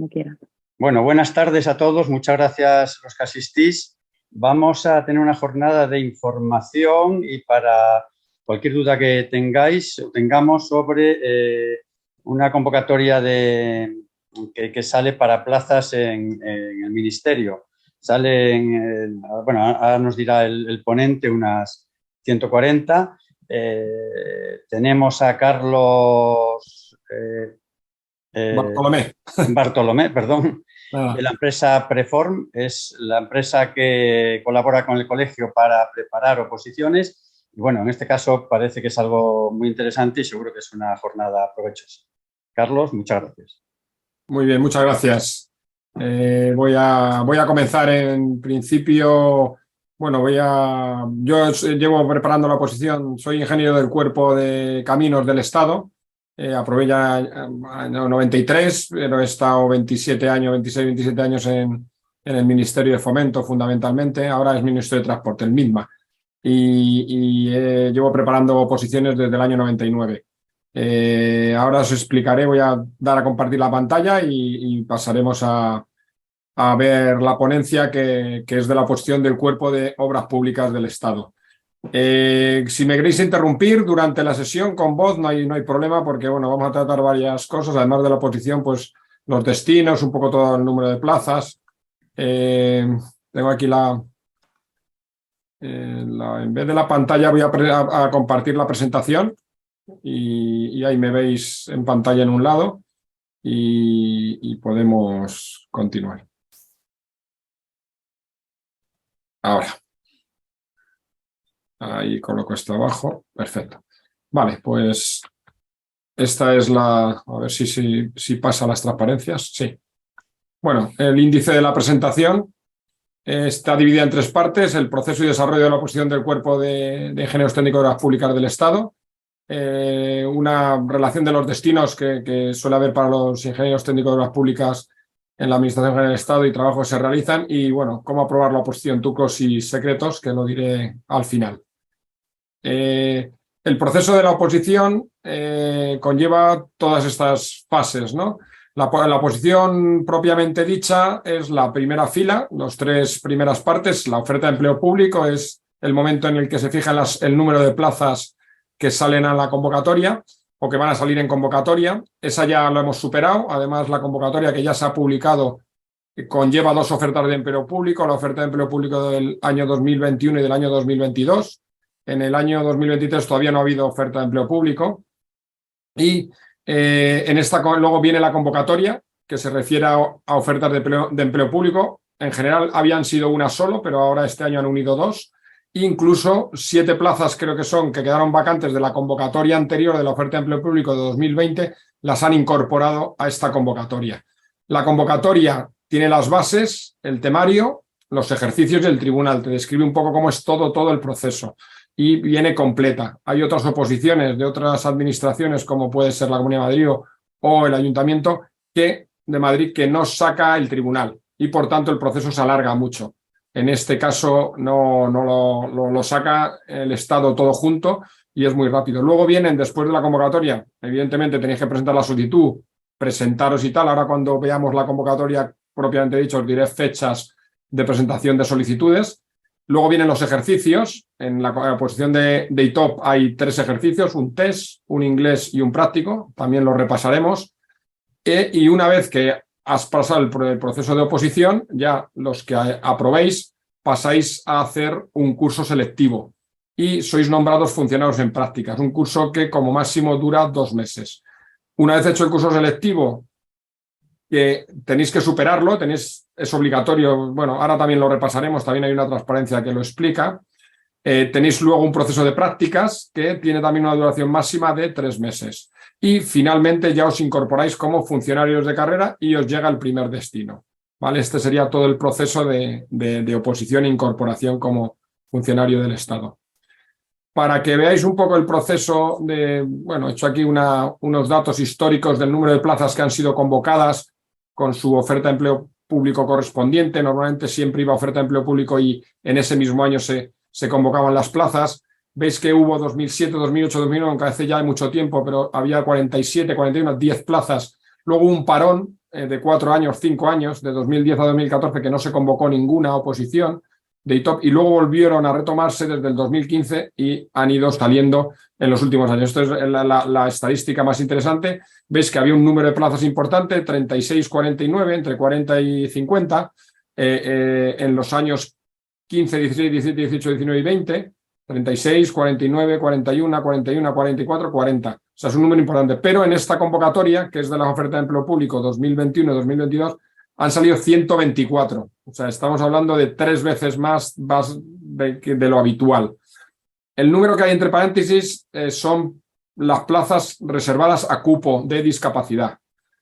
cuando quiera. Bueno, buenas tardes a todos. Muchas gracias a los que asistís. Vamos a tener una jornada de información y para cualquier duda que tengáis o tengamos sobre una convocatoria que sale para plazas en el Ministerio. Salen, bueno, ahora nos dirá el ponente, unas 140. Tenemos a Carlos Bartolomé, perdón, de la empresa Preform. Es la empresa que colabora con el colegio para preparar oposiciones. Y bueno, en este caso parece que es algo muy interesante y seguro que es una jornada provechosa. Carlos, muchas gracias. Muy bien, muchas gracias. Voy a comenzar en principio. Bueno, yo llevo preparando la oposición, soy ingeniero del Cuerpo de Caminos del Estado. Aprobé ya en 93, pero he estado 26, 27 años en el Ministerio de Fomento, fundamentalmente. Ahora es Ministerio de Transporte, el MITMA. Y llevo preparando oposiciones desde el año 99. Ahora os explicaré, voy a dar a compartir la pantalla y pasaremos a ver la ponencia que es de la oposición del Cuerpo de Obras Públicas del Estado. Si me queréis interrumpir durante la sesión con voz no hay problema, porque bueno, vamos a tratar varias cosas, además de la oposición, pues los destinos, un poco todo el número de plazas. Tengo aquí en vez de la pantalla voy a compartir la presentación y ahí me veis en pantalla en un lado y podemos continuar. Ahora. Ahí coloco esto abajo. Perfecto. Vale, pues esta es a ver si pasa las transparencias. Sí. Bueno, el índice de la presentación está dividida en 3 partes. El proceso y desarrollo de la oposición del Cuerpo de Ingenieros Técnicos de Obras Públicas del Estado. Una relación de los destinos que suele haber para los ingenieros técnicos de obras públicas en la Administración General del Estado y trabajos que se realizan. Y bueno, cómo aprobar la oposición, trucos y secretos, que lo diré al final. El proceso de la oposición conlleva todas estas fases, ¿no? La oposición propiamente dicha es la primera fila, las 3 primeras partes. La oferta de empleo público es el momento en el que se fija el número de plazas que salen a la convocatoria o que van a salir en convocatoria. Esa ya lo hemos superado. Además, la convocatoria que ya se ha publicado conlleva 2 ofertas de empleo público, la oferta de empleo público del año 2021 y del año 2022. En el año 2023 todavía no ha habido oferta de empleo público. Y luego viene la convocatoria, que se refiere a ofertas de empleo público. En general habían sido una solo, pero ahora este año han unido 2. Incluso 7 plazas creo que quedaron vacantes de la convocatoria anterior de la oferta de empleo público de 2020, las han incorporado a esta convocatoria. La convocatoria tiene las bases, el temario, los ejercicios y el tribunal. Te describe un poco cómo es todo el proceso. Y viene completa. Hay otras oposiciones de otras administraciones, como puede ser la Comunidad de Madrid o el Ayuntamiento de Madrid, que no saca el tribunal y por tanto el proceso se alarga mucho. En este caso no lo saca el Estado todo junto y es muy rápido. Luego vienen, después de la convocatoria, evidentemente tenéis que presentar la solicitud, presentaros y tal. Ahora cuando veamos la convocatoria propiamente dicho os diré fechas de presentación de solicitudes. Luego vienen los ejercicios. En la oposición de ITOP hay 3 ejercicios, un test, un inglés y un práctico. También los repasaremos. Y una vez que has pasado el proceso de oposición, ya los que aprobéis pasáis a hacer un curso selectivo y sois nombrados funcionarios en prácticas. Un curso que como máximo dura 2 meses. Una vez hecho el curso selectivo, que tenéis que superarlo, es obligatorio, bueno, ahora también lo repasaremos, también hay una transparencia que lo explica. Tenéis luego un proceso de prácticas que tiene también una duración máxima de 3 meses. Y finalmente ya os incorporáis como funcionarios de carrera y os llega el primer destino. ¿Vale? Este sería todo el proceso de oposición e incorporación como funcionario del Estado. Para que veáis un poco el proceso bueno, he hecho aquí unos datos históricos del número de plazas que han sido convocadas con su oferta de empleo público correspondiente. Normalmente siempre iba a oferta de empleo público y en ese mismo año se convocaban las plazas. Veis que hubo 2007, 2008, 2009, aunque hace ya mucho tiempo, pero había 47, 41, 10 plazas Luego un parón de 4 años, 5 años, de 2010 a 2014, que no se convocó ninguna oposición de ITOP, y luego volvieron a retomarse desde el 2015 y han ido saliendo en los últimos años. Esto es la estadística más interesante. Veis que había un número de plazas importante, 36, 49, entre 40 y 50, en los años 15, 16, 17, 18, 19 y 20, 36, 49, 41, 41, 44, 40. O sea, es un número importante. Pero en esta convocatoria, que es de la oferta de empleo público 2021-2022, han salido 124. O sea, estamos hablando de 3 veces más de lo habitual. El número que hay entre paréntesis son las plazas reservadas a cupo de discapacidad.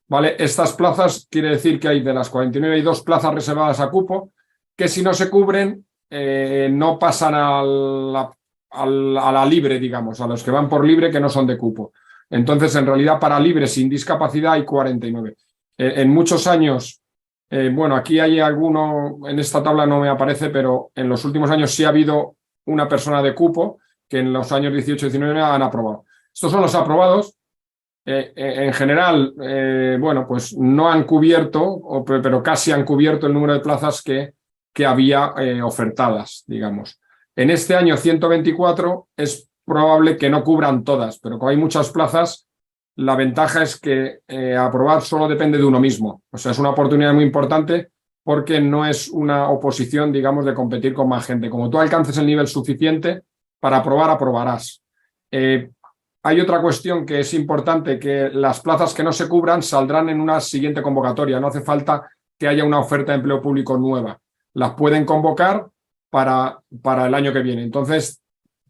¿Vale? Estas plazas quiere decir que hay de las 49 hay 2 plazas reservadas a cupo que si no se cubren no pasan a la libre, digamos, a los que van por libre que no son de cupo. Entonces, en realidad, para libre sin discapacidad hay 49. En muchos años, bueno, aquí hay alguno, en esta tabla no me aparece, pero en los últimos años sí ha habido una persona de cupo que en los años 18 y 19 han aprobado. Estos son los aprobados. En general, bueno, pues no han cubierto, pero casi han cubierto el número de plazas que había ofertadas, digamos. En este año 124 es probable que no cubran todas, pero como hay muchas plazas, la ventaja es que aprobar solo depende de uno mismo. O sea, es una oportunidad muy importante porque no es una oposición, digamos, de competir con más gente. Como tú alcances el nivel suficiente para aprobar, aprobarás. Hay otra cuestión que es importante, que las plazas que no se cubran saldrán en una siguiente convocatoria. No hace falta que haya una oferta de empleo público nueva. Las pueden convocar para el año que viene. Entonces,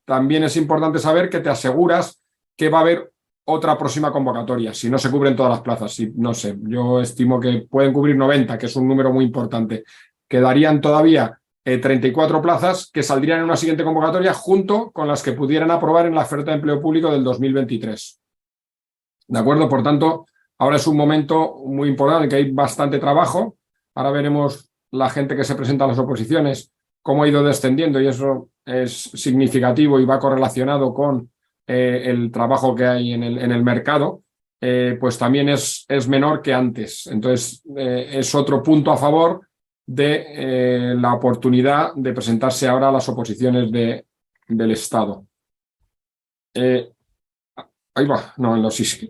también es importante saber que te aseguras que va a haber otra próxima convocatoria, si no se cubren todas las plazas. Si, no sé, yo estimo que pueden cubrir 90, que es un número muy importante. Quedarían todavía 34 plazas que saldrían en una siguiente convocatoria junto con las que pudieran aprobar en la oferta de empleo público del 2023. ¿De acuerdo? Por tanto, ahora es un momento muy importante en que hay bastante trabajo. Ahora veremos la gente que se presenta a las oposiciones, cómo ha ido descendiendo, y eso es significativo y va correlacionado con el trabajo que hay en el mercado, pues también es menor que antes. Entonces, es otro punto a favor de la oportunidad de presentarse ahora a las oposiciones del Estado. Ahí va, no, en los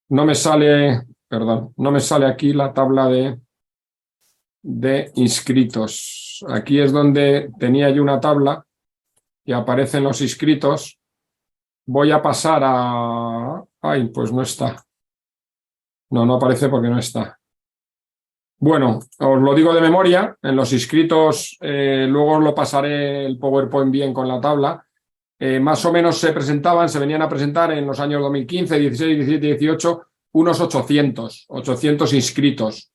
no me sale, perdón, no me sale aquí la tabla de inscritos. Aquí es donde tenía yo una tabla y aparecen los inscritos. Voy a pasar a... Ay, pues no está. No aparece porque no está. Bueno, os lo digo de memoria. En los inscritos, luego os lo pasaré el PowerPoint bien con la tabla. Más o menos se venían a presentar en los años 2015, 16, 17, 18, unos 800 inscritos.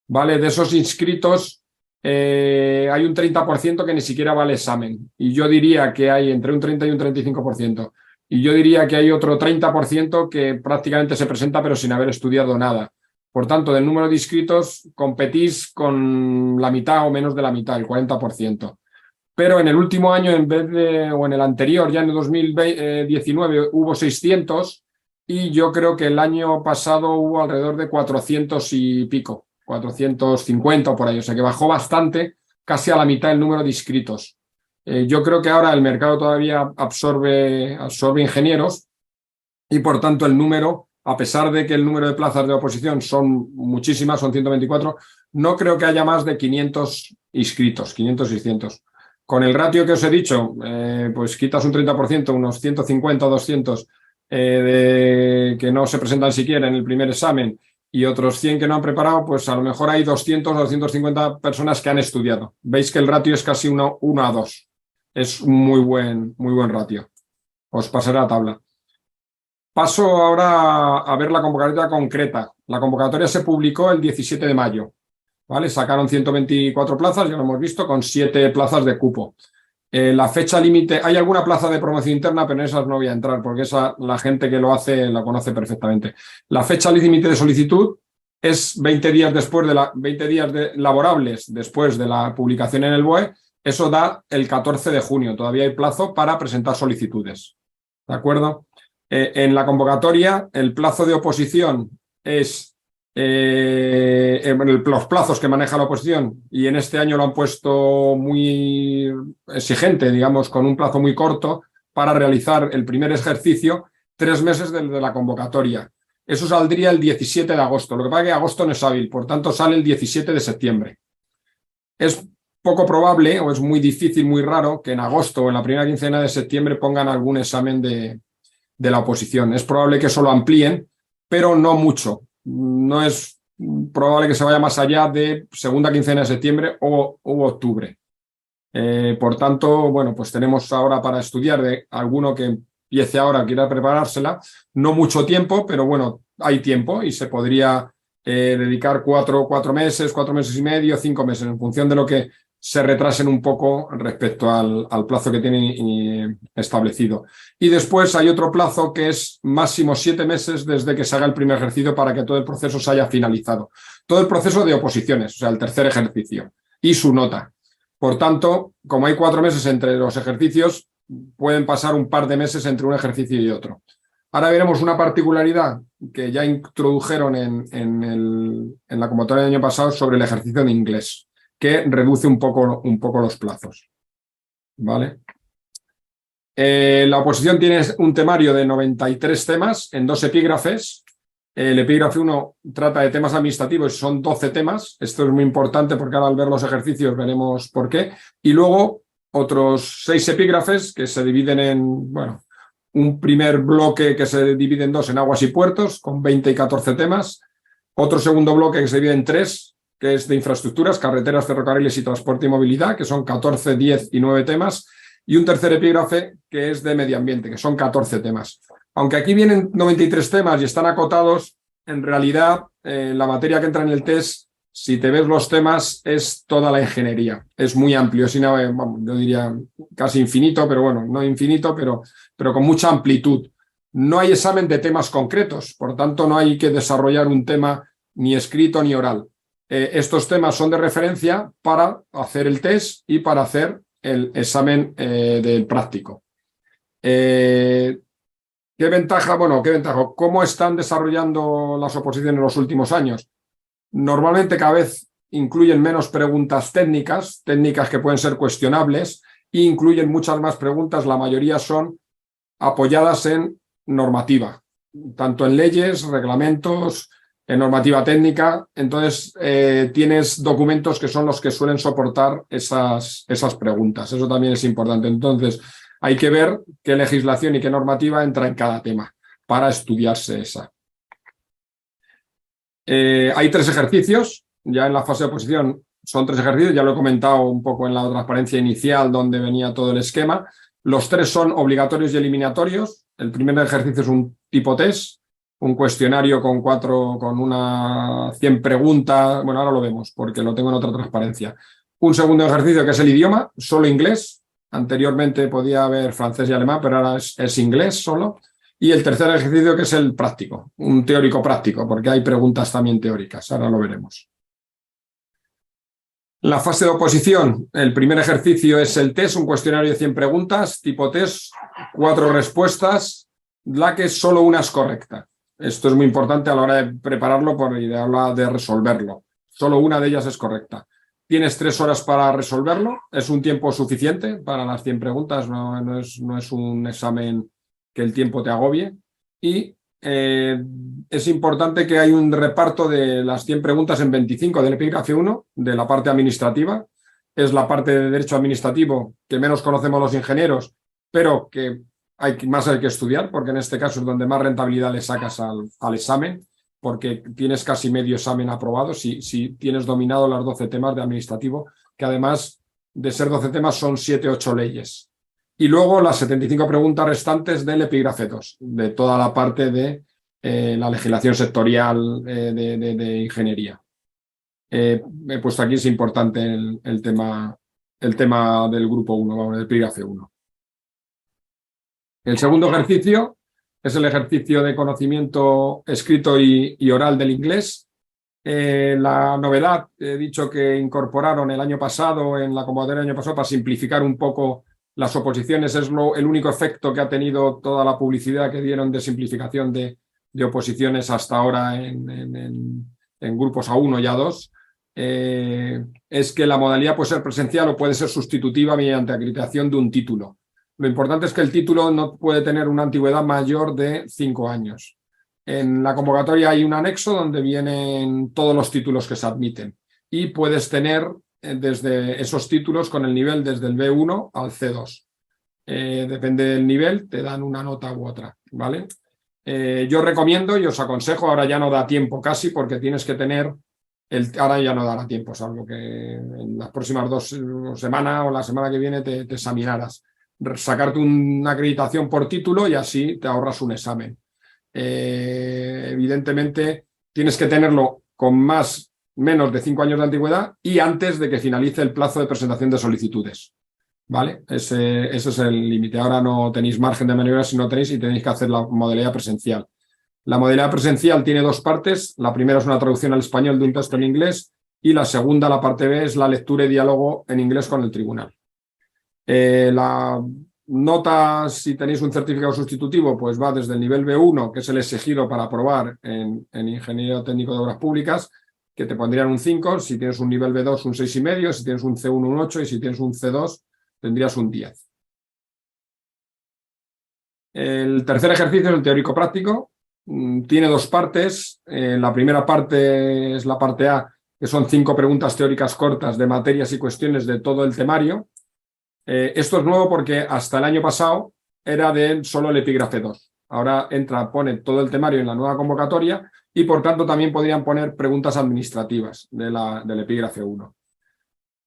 ¿Vale? De esos inscritos hay un 30% que ni siquiera va al examen. Y yo diría que hay entre un 30 y un 35%. Y yo diría que hay otro 30% que prácticamente se presenta pero sin haber estudiado nada. Por tanto, del número de inscritos competís con la mitad o menos de la mitad, el 40%. Pero en el último año, o en el anterior, ya en el 2019, hubo 600 y yo creo que el año pasado hubo alrededor de 400 y pico. 450 o por ahí, o sea que bajó bastante, casi a la mitad el número de inscritos. Yo creo que ahora el mercado todavía absorbe ingenieros y por tanto el número, a pesar de que el número de plazas de oposición son muchísimas, son 124, no creo que haya más de 500 inscritos, 500, 600. Con el ratio que os he dicho, pues quitas un 30%, unos 150 o 200 que no se presentan siquiera en el primer examen, y otros 100 que no han preparado, pues a lo mejor hay 200 o 250 personas que han estudiado. Veis que el ratio es casi 1 a 2. Es un muy buen ratio. Os pasaré la tabla. Paso ahora a ver la convocatoria concreta. La convocatoria se publicó el 17 de mayo. ¿Vale? Sacaron 124 plazas, ya lo hemos visto, con 7 plazas de cupo. La fecha límite, hay alguna plaza de promoción interna, pero en esas no voy a entrar porque esa la gente que lo hace la conoce perfectamente. La fecha límite de solicitud es 20 días después de 20 días laborables después de la publicación en el BOE. Eso da el 14 de junio. Todavía hay plazo para presentar solicitudes. ¿De acuerdo? En la convocatoria, el plazo de oposición es los plazos que maneja la oposición, y en este año lo han puesto muy exigente, digamos, con un plazo muy corto para realizar el primer ejercicio 3 meses de la convocatoria. Eso saldría el 17 de agosto. Lo que pasa es que agosto no es hábil, por tanto sale el 17 de septiembre. Es poco probable, o es muy difícil, muy raro, que en agosto o en la primera quincena de septiembre pongan algún examen de la oposición. Es probable que eso lo amplíen, pero no mucho. No es probable que se vaya más allá de segunda quincena de septiembre u octubre. Por tanto, bueno, pues tenemos ahora para estudiar de alguno que empiece ahora, quiera preparársela, no mucho tiempo, pero bueno, hay tiempo y se podría dedicar 4 meses, 4 meses y medio, 5 meses, en función de lo que se retrasen un poco respecto al plazo que tienen establecido. Y después hay otro plazo que es máximo 7 meses desde que se haga el primer ejercicio para que todo el proceso se haya finalizado. Todo el proceso de oposiciones, o sea, el tercer ejercicio y su nota. Por tanto, como hay 4 meses entre los ejercicios, pueden pasar un par de meses entre un ejercicio y otro. Ahora veremos una particularidad que ya introdujeron en la convocatoria del año pasado sobre el ejercicio de inglés, que reduce un poco los plazos. ¿Vale? La oposición tiene un temario de 93 temas en 2 epígrafes. El epígrafe 1 trata de temas administrativos y son 12 temas. Esto es muy importante porque ahora al ver los ejercicios veremos por qué. Y luego otros 6 epígrafes que se dividen en, bueno, un primer bloque que se divide en 2 en aguas y puertos, con 20 y 14 temas. Otro segundo bloque que se divide en 3, que es de infraestructuras, carreteras, ferrocarriles y transporte y movilidad, que son 14, 10 y 9 temas. Y un tercer epígrafe que es de medio ambiente, que son 14 temas. Aunque aquí vienen 93 temas y están acotados, en realidad la materia que entra en el test, si te ves los temas, es toda la ingeniería. Es muy amplio, yo diría casi infinito, pero bueno, no infinito, pero con mucha amplitud. No hay examen de temas concretos, por tanto no hay que desarrollar un tema ni escrito ni oral. Estos temas son de referencia para hacer el test y para hacer el examen del práctico. ¿Qué ventaja? Bueno, ¿qué ventaja? ¿Cómo están desarrollando las oposiciones en los últimos años? Normalmente cada vez incluyen menos preguntas técnicas que pueden ser cuestionables, e incluyen muchas más preguntas, la mayoría son apoyadas en normativa, tanto en leyes, reglamentos, en normativa técnica. Entonces tienes documentos que son los que suelen soportar esas preguntas. Eso también es importante. Entonces hay que ver qué legislación y qué normativa entra en cada tema para estudiarse esa. Hay 3 ejercicios, ya en la fase de oposición son 3 ejercicios, ya lo he comentado un poco en la transparencia inicial donde venía todo el esquema. Los 3 son obligatorios y eliminatorios. El primer ejercicio es un tipo test, un cuestionario con 100 preguntas, bueno, ahora lo vemos porque lo tengo en otra transparencia. Un segundo ejercicio que es el idioma, solo inglés. Anteriormente podía haber francés y alemán, pero ahora es inglés solo. Y el tercer ejercicio que es el práctico, un teórico práctico, porque hay preguntas también teóricas, ahora lo veremos. La fase de oposición, el primer ejercicio es el test, un cuestionario de 100 preguntas, tipo test, 4 respuestas, la que solo una es correcta. Esto es muy importante a la hora de prepararlo y a la hora de resolverlo. Solo una de ellas es correcta. Tienes 3 horas para resolverlo, es un tiempo suficiente para las 100 preguntas, no es un examen que el tiempo te agobie, y es importante que hay un reparto de las 100 preguntas en 25 del epígrafe 1, de la parte administrativa. Es la parte de derecho administrativo que menos conocemos los ingenieros, pero que hay que estudiar, porque en este caso es donde más rentabilidad le sacas al examen, porque tienes casi medio examen aprobado si tienes dominado las 12 temas de administrativo, que además de ser 12 temas son 7, 8 leyes. Y luego las 75 preguntas restantes del epígrafe 2, de toda la parte de la legislación sectorial de ingeniería. He puesto aquí, es importante el tema del grupo 1, del epígrafe 1. El segundo ejercicio es el ejercicio de conocimiento escrito y oral del inglés. La novedad, he dicho que incorporaron el año pasado, en la convocatoria del año pasado, para simplificar un poco las oposiciones, es el único efecto que ha tenido toda la publicidad que dieron de simplificación de de oposiciones hasta ahora en grupos A1 y A2, es que la modalidad puede ser presencial o puede ser sustitutiva mediante acreditación de un título. Lo importante es que el título no puede tener una antigüedad mayor de 5 años. En la convocatoria hay un anexo donde vienen todos los títulos que se admiten y puedes tener desde esos títulos con el nivel desde el B1 al C2. Depende del nivel, te dan una nota u otra, ¿vale? Yo recomiendo y os aconsejo, ahora ya no da tiempo casi porque tienes que tener, ahora ya no dará tiempo, salvo que en las próximas 2 semanas o la semana que viene te examinaras. Sacarte una acreditación por título y así te ahorras un examen. Evidentemente tienes que tenerlo con menos de 5 años de antigüedad y antes de que finalice el plazo de presentación de solicitudes. ¿Vale? Ese es el límite. Ahora no tenéis margen de maniobra si no tenéis y tenéis que hacer la modalidad presencial. La modalidad presencial tiene 2 partes. La primera es una traducción al español de un texto en inglés y la segunda, la parte B, es la lectura y diálogo en inglés con el tribunal. La nota, si tenéis un certificado sustitutivo, pues va desde el nivel B1, que es el exigido para aprobar en Ingeniero Técnico de Obras Públicas, que te pondrían un 5, si tienes un nivel B2 un 6,5, si tienes un C1 un 8 y si tienes un C2 tendrías un 10. El tercer ejercicio es el teórico práctico. Tiene 2 partes. La primera parte es la parte A, que son 5 preguntas teóricas cortas de materias y cuestiones de todo el temario. Esto es nuevo porque hasta el año pasado era de solo el epígrafe 2. Ahora pone todo el temario en la nueva convocatoria y por tanto también podrían poner preguntas administrativas del epígrafe 1.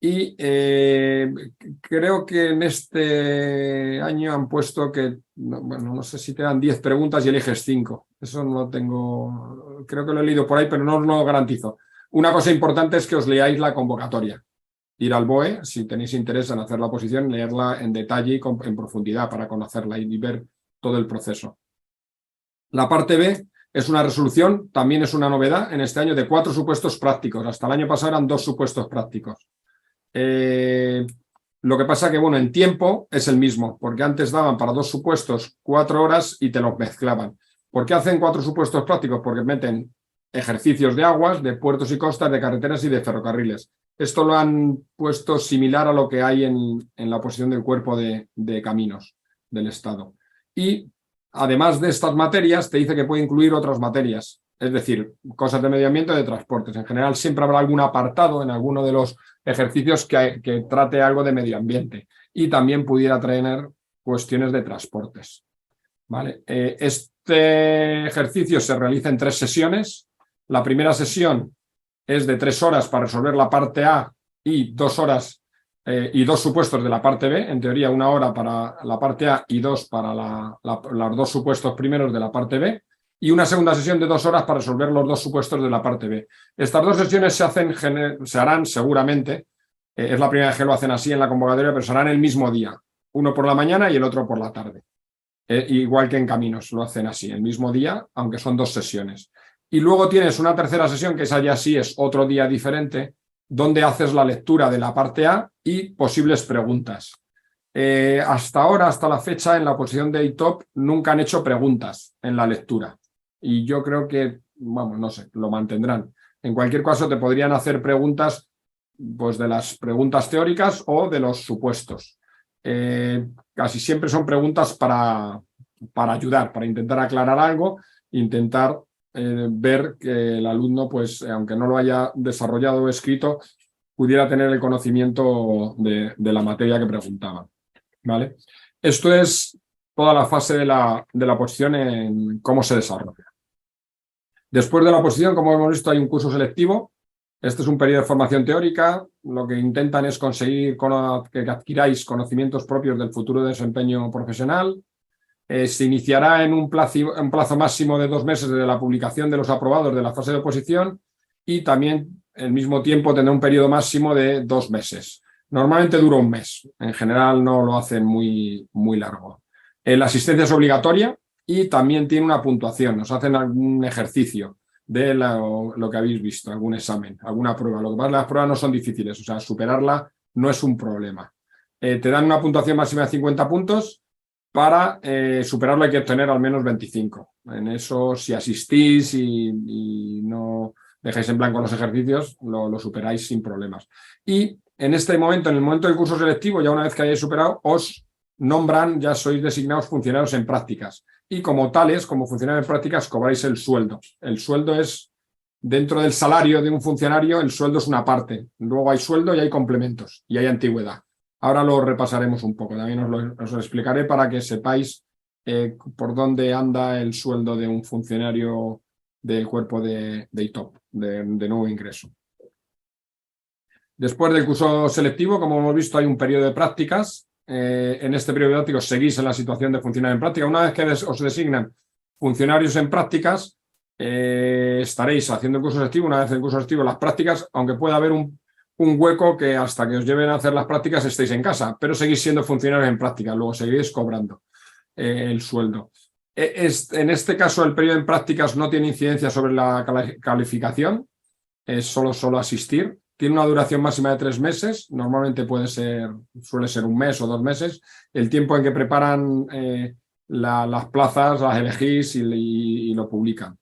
Y creo que en este año han puesto que, bueno, no sé si te dan 10 preguntas y eliges 5. Eso no lo tengo, creo que lo he leído por ahí, pero no lo garantizo. Una cosa importante es que os leáis la convocatoria. Ir al BOE, si tenéis interés en hacer la oposición, leerla en detalle y en profundidad para conocerla y ver todo el proceso. La parte B es una resolución, también es una novedad en este año de 4 supuestos prácticos. Hasta el año pasado eran 2 supuestos prácticos. Lo que pasa que, bueno, en tiempo es el mismo, porque antes daban para 2 supuestos 4 horas y te los mezclaban. ¿Por qué hacen 4 supuestos prácticos? Porque meten ejercicios de aguas, de puertos y costas, de carreteras y de ferrocarriles. Esto lo han puesto similar a lo que hay en la oposición del cuerpo de caminos del Estado. Y además de estas materias, te dice que puede incluir otras materias, es decir, cosas de medio ambiente o de transportes. En general siempre habrá algún apartado en alguno de los ejercicios que trate algo de medio ambiente y también pudiera tener cuestiones de transportes. ¿Vale? Este ejercicio se realiza en 3 sesiones. La primera sesión es de 3 horas para resolver la parte A y 2 horas y 2 supuestos de la parte B. En teoría, 1 hora para la parte A y 2 para los 2 supuestos primeros de la parte B. Y una segunda sesión de 2 horas para resolver los 2 supuestos de la parte B. Estas 2 sesiones se harán seguramente, es la primera vez que lo hacen así en la convocatoria, pero se harán el mismo día. Uno por la mañana y el otro por la tarde. Igual que en caminos, lo hacen así, el mismo día, aunque son 2 sesiones. Y luego tienes una tercera sesión, que esa ya sí es otro día diferente, donde haces la lectura de la parte A y posibles preguntas. Hasta ahora, hasta la fecha, en la oposición de ITOP, nunca han hecho preguntas en la lectura. Y yo creo que, vamos, no sé, lo mantendrán. En cualquier caso, te podrían hacer preguntas, pues, de las preguntas teóricas o de los supuestos. Casi siempre son preguntas para ayudar, para intentar aclarar algo, intentar ver que el alumno, pues, aunque no lo haya desarrollado o escrito, pudiera tener el conocimiento de la materia que preguntaba. ¿Vale? Esto es toda la fase de la oposición en cómo se desarrolla. Después de la oposición, como hemos visto, hay un curso selectivo. Este es un periodo de formación teórica. Lo que intentan es conseguir que adquiráis conocimientos propios del futuro desempeño profesional. Se iniciará en un plazo máximo de 2 meses desde la publicación de los aprobados de la fase de oposición y también, al mismo tiempo, tendrá un periodo máximo de 2 meses. Normalmente dura 1 mes. En general no lo hacen muy largo. La asistencia es obligatoria y también tiene una puntuación. Nos hacen algún ejercicio de lo que habéis visto, algún examen, alguna prueba. Lo que pasa es que las pruebas no son difíciles, o sea, superarla no es un problema. Te dan una puntuación máxima de 50 puntos para superarlo hay que obtener al menos 25. En eso, si asistís y no dejáis en blanco los ejercicios, lo superáis sin problemas. Y en este momento, en el momento del curso selectivo, ya una vez que hayáis superado, os nombran, ya sois designados funcionarios en prácticas. Y como tales, como funcionarios en prácticas, cobráis el sueldo. El sueldo es, dentro del salario de un funcionario, el sueldo es una parte. Luego hay sueldo y hay complementos y hay antigüedad. Ahora lo repasaremos un poco, también os lo explicaré para que sepáis por dónde anda el sueldo de un funcionario del cuerpo de ITOP, de nuevo ingreso. Después del curso selectivo, como hemos visto, hay un periodo de prácticas. En este periodo de prácticas seguís en la situación de funcionario en práctica. Una vez que os designan funcionarios en prácticas, estaréis haciendo el curso selectivo. Una vez en el curso selectivo, las prácticas, aunque pueda haber un hueco que hasta que os lleven a hacer las prácticas estéis en casa, pero seguís siendo funcionarios en práctica, luego seguiréis cobrando el sueldo. En este caso, el periodo en prácticas no tiene incidencia sobre la calificación, es solo asistir. Tiene una duración máxima de 3 meses, normalmente suele ser 1 mes o 2 meses, el tiempo en que preparan las plazas, las elegís y lo publican.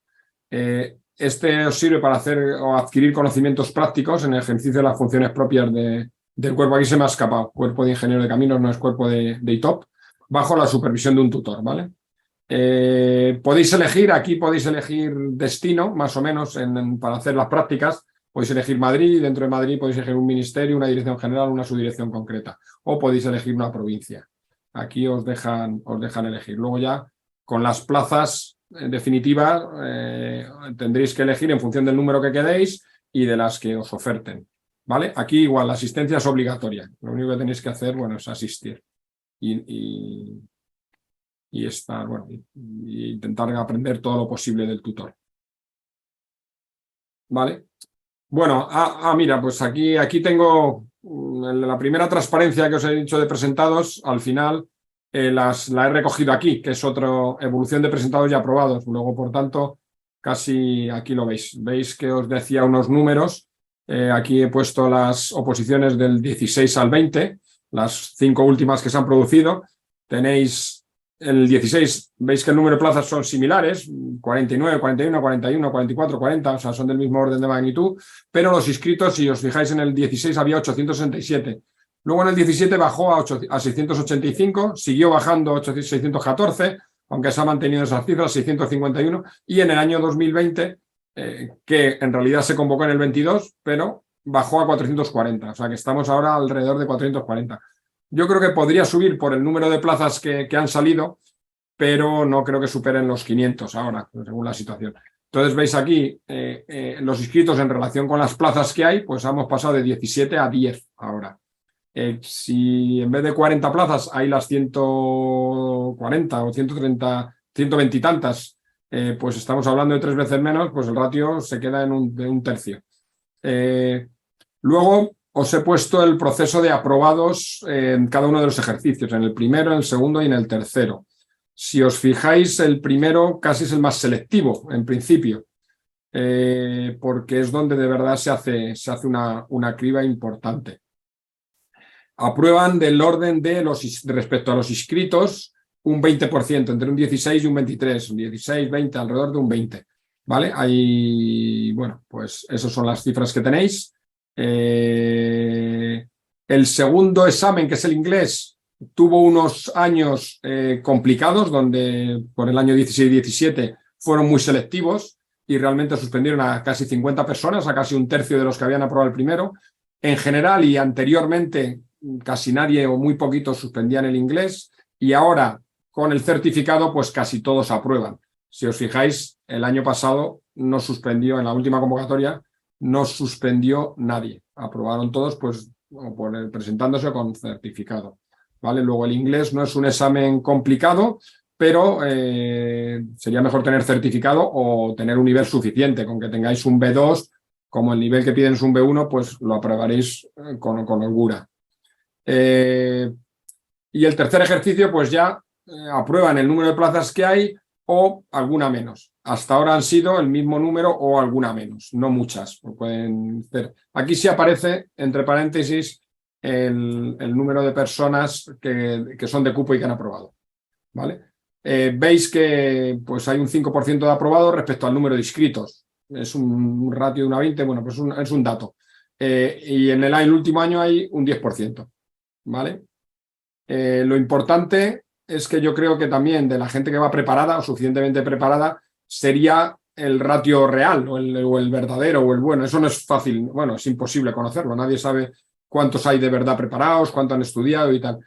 Este os sirve para hacer o adquirir conocimientos prácticos en el ejercicio de las funciones propias del cuerpo. Aquí se me ha escapado, cuerpo de ingeniero de caminos, no es cuerpo de ITOP, bajo la supervisión de un tutor, ¿vale? Podéis elegir destino, más o menos, para hacer las prácticas. Podéis elegir Madrid, dentro de Madrid podéis elegir un ministerio, una dirección general, una subdirección concreta, o podéis elegir una provincia. Aquí os dejan elegir. Luego ya, con las plazas definitivas, tendréis que elegir en función del número que quedéis y de las que os oferten, ¿vale? Aquí igual, la asistencia es obligatoria. Lo único que tenéis que hacer, bueno, es asistir y estar, bueno, y intentar aprender todo lo posible del tutor. ¿Vale? Bueno, mira, pues aquí tengo la primera transparencia que os he dicho de presentados, al final la he recogido aquí, que es otra evolución de presentados y aprobados. Luego, por tanto, casi aquí lo veis. Veis que os decía unos números. Aquí he puesto las oposiciones del 16 al 20, las 5 últimas que se han producido. Tenéis el 16, veis que el número de plazas son similares, 49, 41, 41, 44, 40, o sea, son del mismo orden de magnitud, pero los inscritos, si os fijáis, en el 16 había 867. Luego en el 17 bajó a 685, siguió bajando a 614, aunque se ha mantenido esas cifras, 651, y en el año 2020, que en realidad se convocó en el 22, pero bajó a 440, o sea que estamos ahora alrededor de 440. Yo creo que podría subir por el número de plazas que han salido, pero no creo que superen los 500 ahora, según la situación. Entonces veis aquí los inscritos en relación con las plazas que hay, pues hemos pasado de 17 a 10 ahora. Si en vez de 40 plazas hay las 140 o 130, 120 y tantas, pues estamos hablando de 3 veces menos, pues el ratio se queda en un tercio. Luego os he puesto el proceso de aprobados en cada uno de los ejercicios, en el primero, en el segundo y en el tercero. Si os fijáis, el primero casi es el más selectivo, en principio, porque es donde de verdad se hace una criba importante. Aprueban del orden de respecto a los inscritos, un 20%, entre un 16 y un 23, un 16, 20, alrededor de un 20. ¿Vale? Ahí, bueno, pues esas son las cifras que tenéis. El segundo examen, que es el inglés, tuvo unos años complicados, donde por el año 16 y 17 fueron muy selectivos y realmente suspendieron a casi 50 personas, a casi un tercio de los que habían aprobado el primero. En general y anteriormente casi nadie o muy poquitos suspendían el inglés, y ahora con el certificado pues casi todos aprueban. Si os fijáis, el año pasado no suspendió, en la última convocatoria no suspendió nadie, aprobaron todos pues presentándose con certificado, ¿vale? Luego el inglés no es un examen complicado, pero sería mejor tener certificado o tener un nivel suficiente. Con que tengáis un B2, como el nivel que piden es un B1, pues lo aprobaréis con holgura. Y el tercer ejercicio, pues ya aprueban el número de plazas que hay o alguna menos. Hasta ahora han sido el mismo número o alguna menos, no muchas. Pueden hacer. Aquí sí aparece, entre paréntesis, el número de personas que son de cupo y que han aprobado. ¿vale? Veis que pues, hay un 5% de aprobados respecto al número de inscritos. Es un ratio de una 20, bueno, pues es un dato. Y en el último año hay un 10%, ¿vale? Lo importante es que yo creo que también de la gente que va preparada o suficientemente preparada sería el ratio real o el verdadero o el bueno. Eso no es fácil, bueno, es imposible conocerlo. Nadie sabe cuántos hay de verdad preparados, cuánto han estudiado y tal.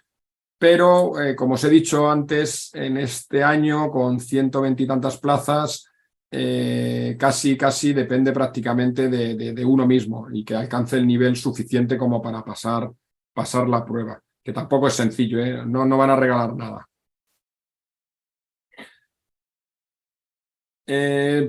Pero, como os he dicho antes, en este año, con 120 y tantas plazas, casi depende prácticamente de uno mismo y que alcance el nivel suficiente como para pasar la prueba, que tampoco es sencillo, ¿eh? No van a regalar nada.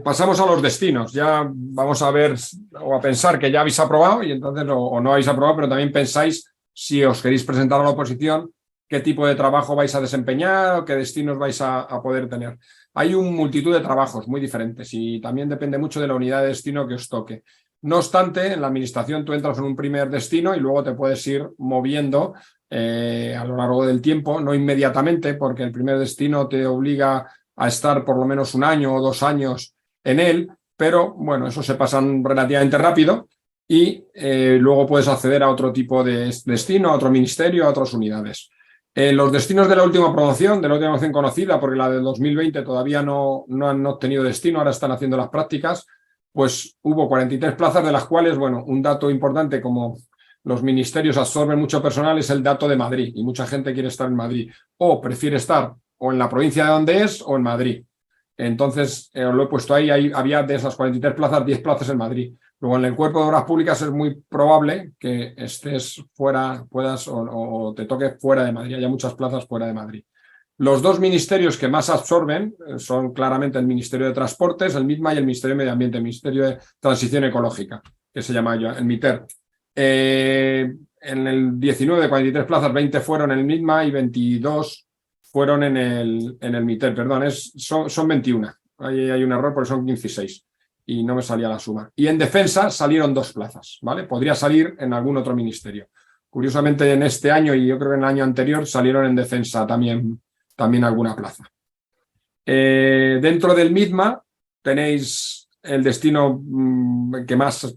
Pasamos a los destinos. Ya vamos a ver o a pensar que ya habéis aprobado y entonces o no habéis aprobado, pero también pensáis si os queréis presentar a la oposición, qué tipo de trabajo vais a desempeñar o qué destinos vais a poder tener. Hay una multitud de trabajos muy diferentes y también depende mucho de la unidad de destino que os toque. No obstante, en la administración tú entras en un primer destino y luego te puedes ir moviendo a lo largo del tiempo, no inmediatamente, porque el primer destino te obliga a estar por lo menos un año o 2 años en él, pero bueno, eso se pasan relativamente rápido y luego puedes acceder a otro tipo de destino, a otro ministerio, a otras unidades. Los destinos de la última promoción conocida, porque la del 2020 todavía no han obtenido destino, ahora están haciendo las prácticas, pues hubo 43 plazas, de las cuales, bueno, un dato importante, como los ministerios absorben mucho personal, es el dato de Madrid, y mucha gente quiere estar en Madrid, o prefiere estar o en la provincia de donde es o en Madrid. Entonces, lo he puesto ahí, había de esas 43 plazas, 10 plazas en Madrid. Luego, en el Cuerpo de Obras Públicas es muy probable que estés fuera, puedas o te toque fuera de Madrid. Haya muchas plazas fuera de Madrid. Los 2 ministerios que más absorben son claramente el Ministerio de Transportes, el MITMA, y el Ministerio de Medio Ambiente, el Ministerio de Transición Ecológica, que se llama el MITER. En el 19 de 43 plazas, 20 fueron en el MITMA y 22 fueron en el MITER, perdón, son 21. Ahí hay un error porque son 16 y no me salía la suma. Y en defensa salieron 2 plazas, ¿vale? Podría salir en algún otro ministerio. Curiosamente, en este año y yo creo que en el año anterior salieron en defensa también alguna plaza. Dentro del MITMA tenéis el destino que más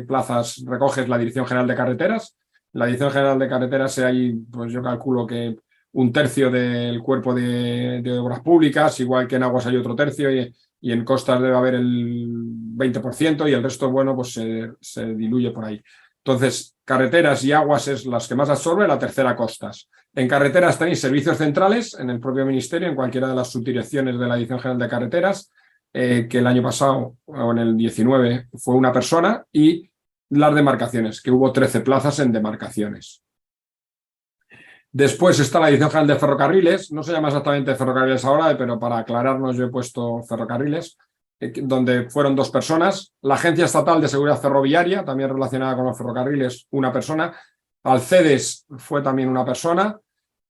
plazas recoge, es la Dirección General de Carreteras. La Dirección General de Carreteras hay, pues yo calculo que 1/3 del cuerpo de obras públicas, igual que en aguas hay otro tercio y en costas debe haber el 20% y el resto, bueno, pues se diluye por ahí. Entonces, carreteras y aguas es las que más absorbe, la tercera costas. En carreteras tenéis servicios centrales en el propio ministerio, en cualquiera de las subdirecciones de la Dirección General de Carreteras, que el año pasado, o en el 19, fue una persona, y las demarcaciones, que hubo 13 plazas en demarcaciones. Después está la Dirección General de Ferrocarriles, no se llama exactamente Ferrocarriles ahora, pero para aclararnos yo he puesto Ferrocarriles, donde fueron 2 personas. La Agencia Estatal de Seguridad Ferroviaria, también relacionada con los ferrocarriles, una persona. Alcedes fue también una persona.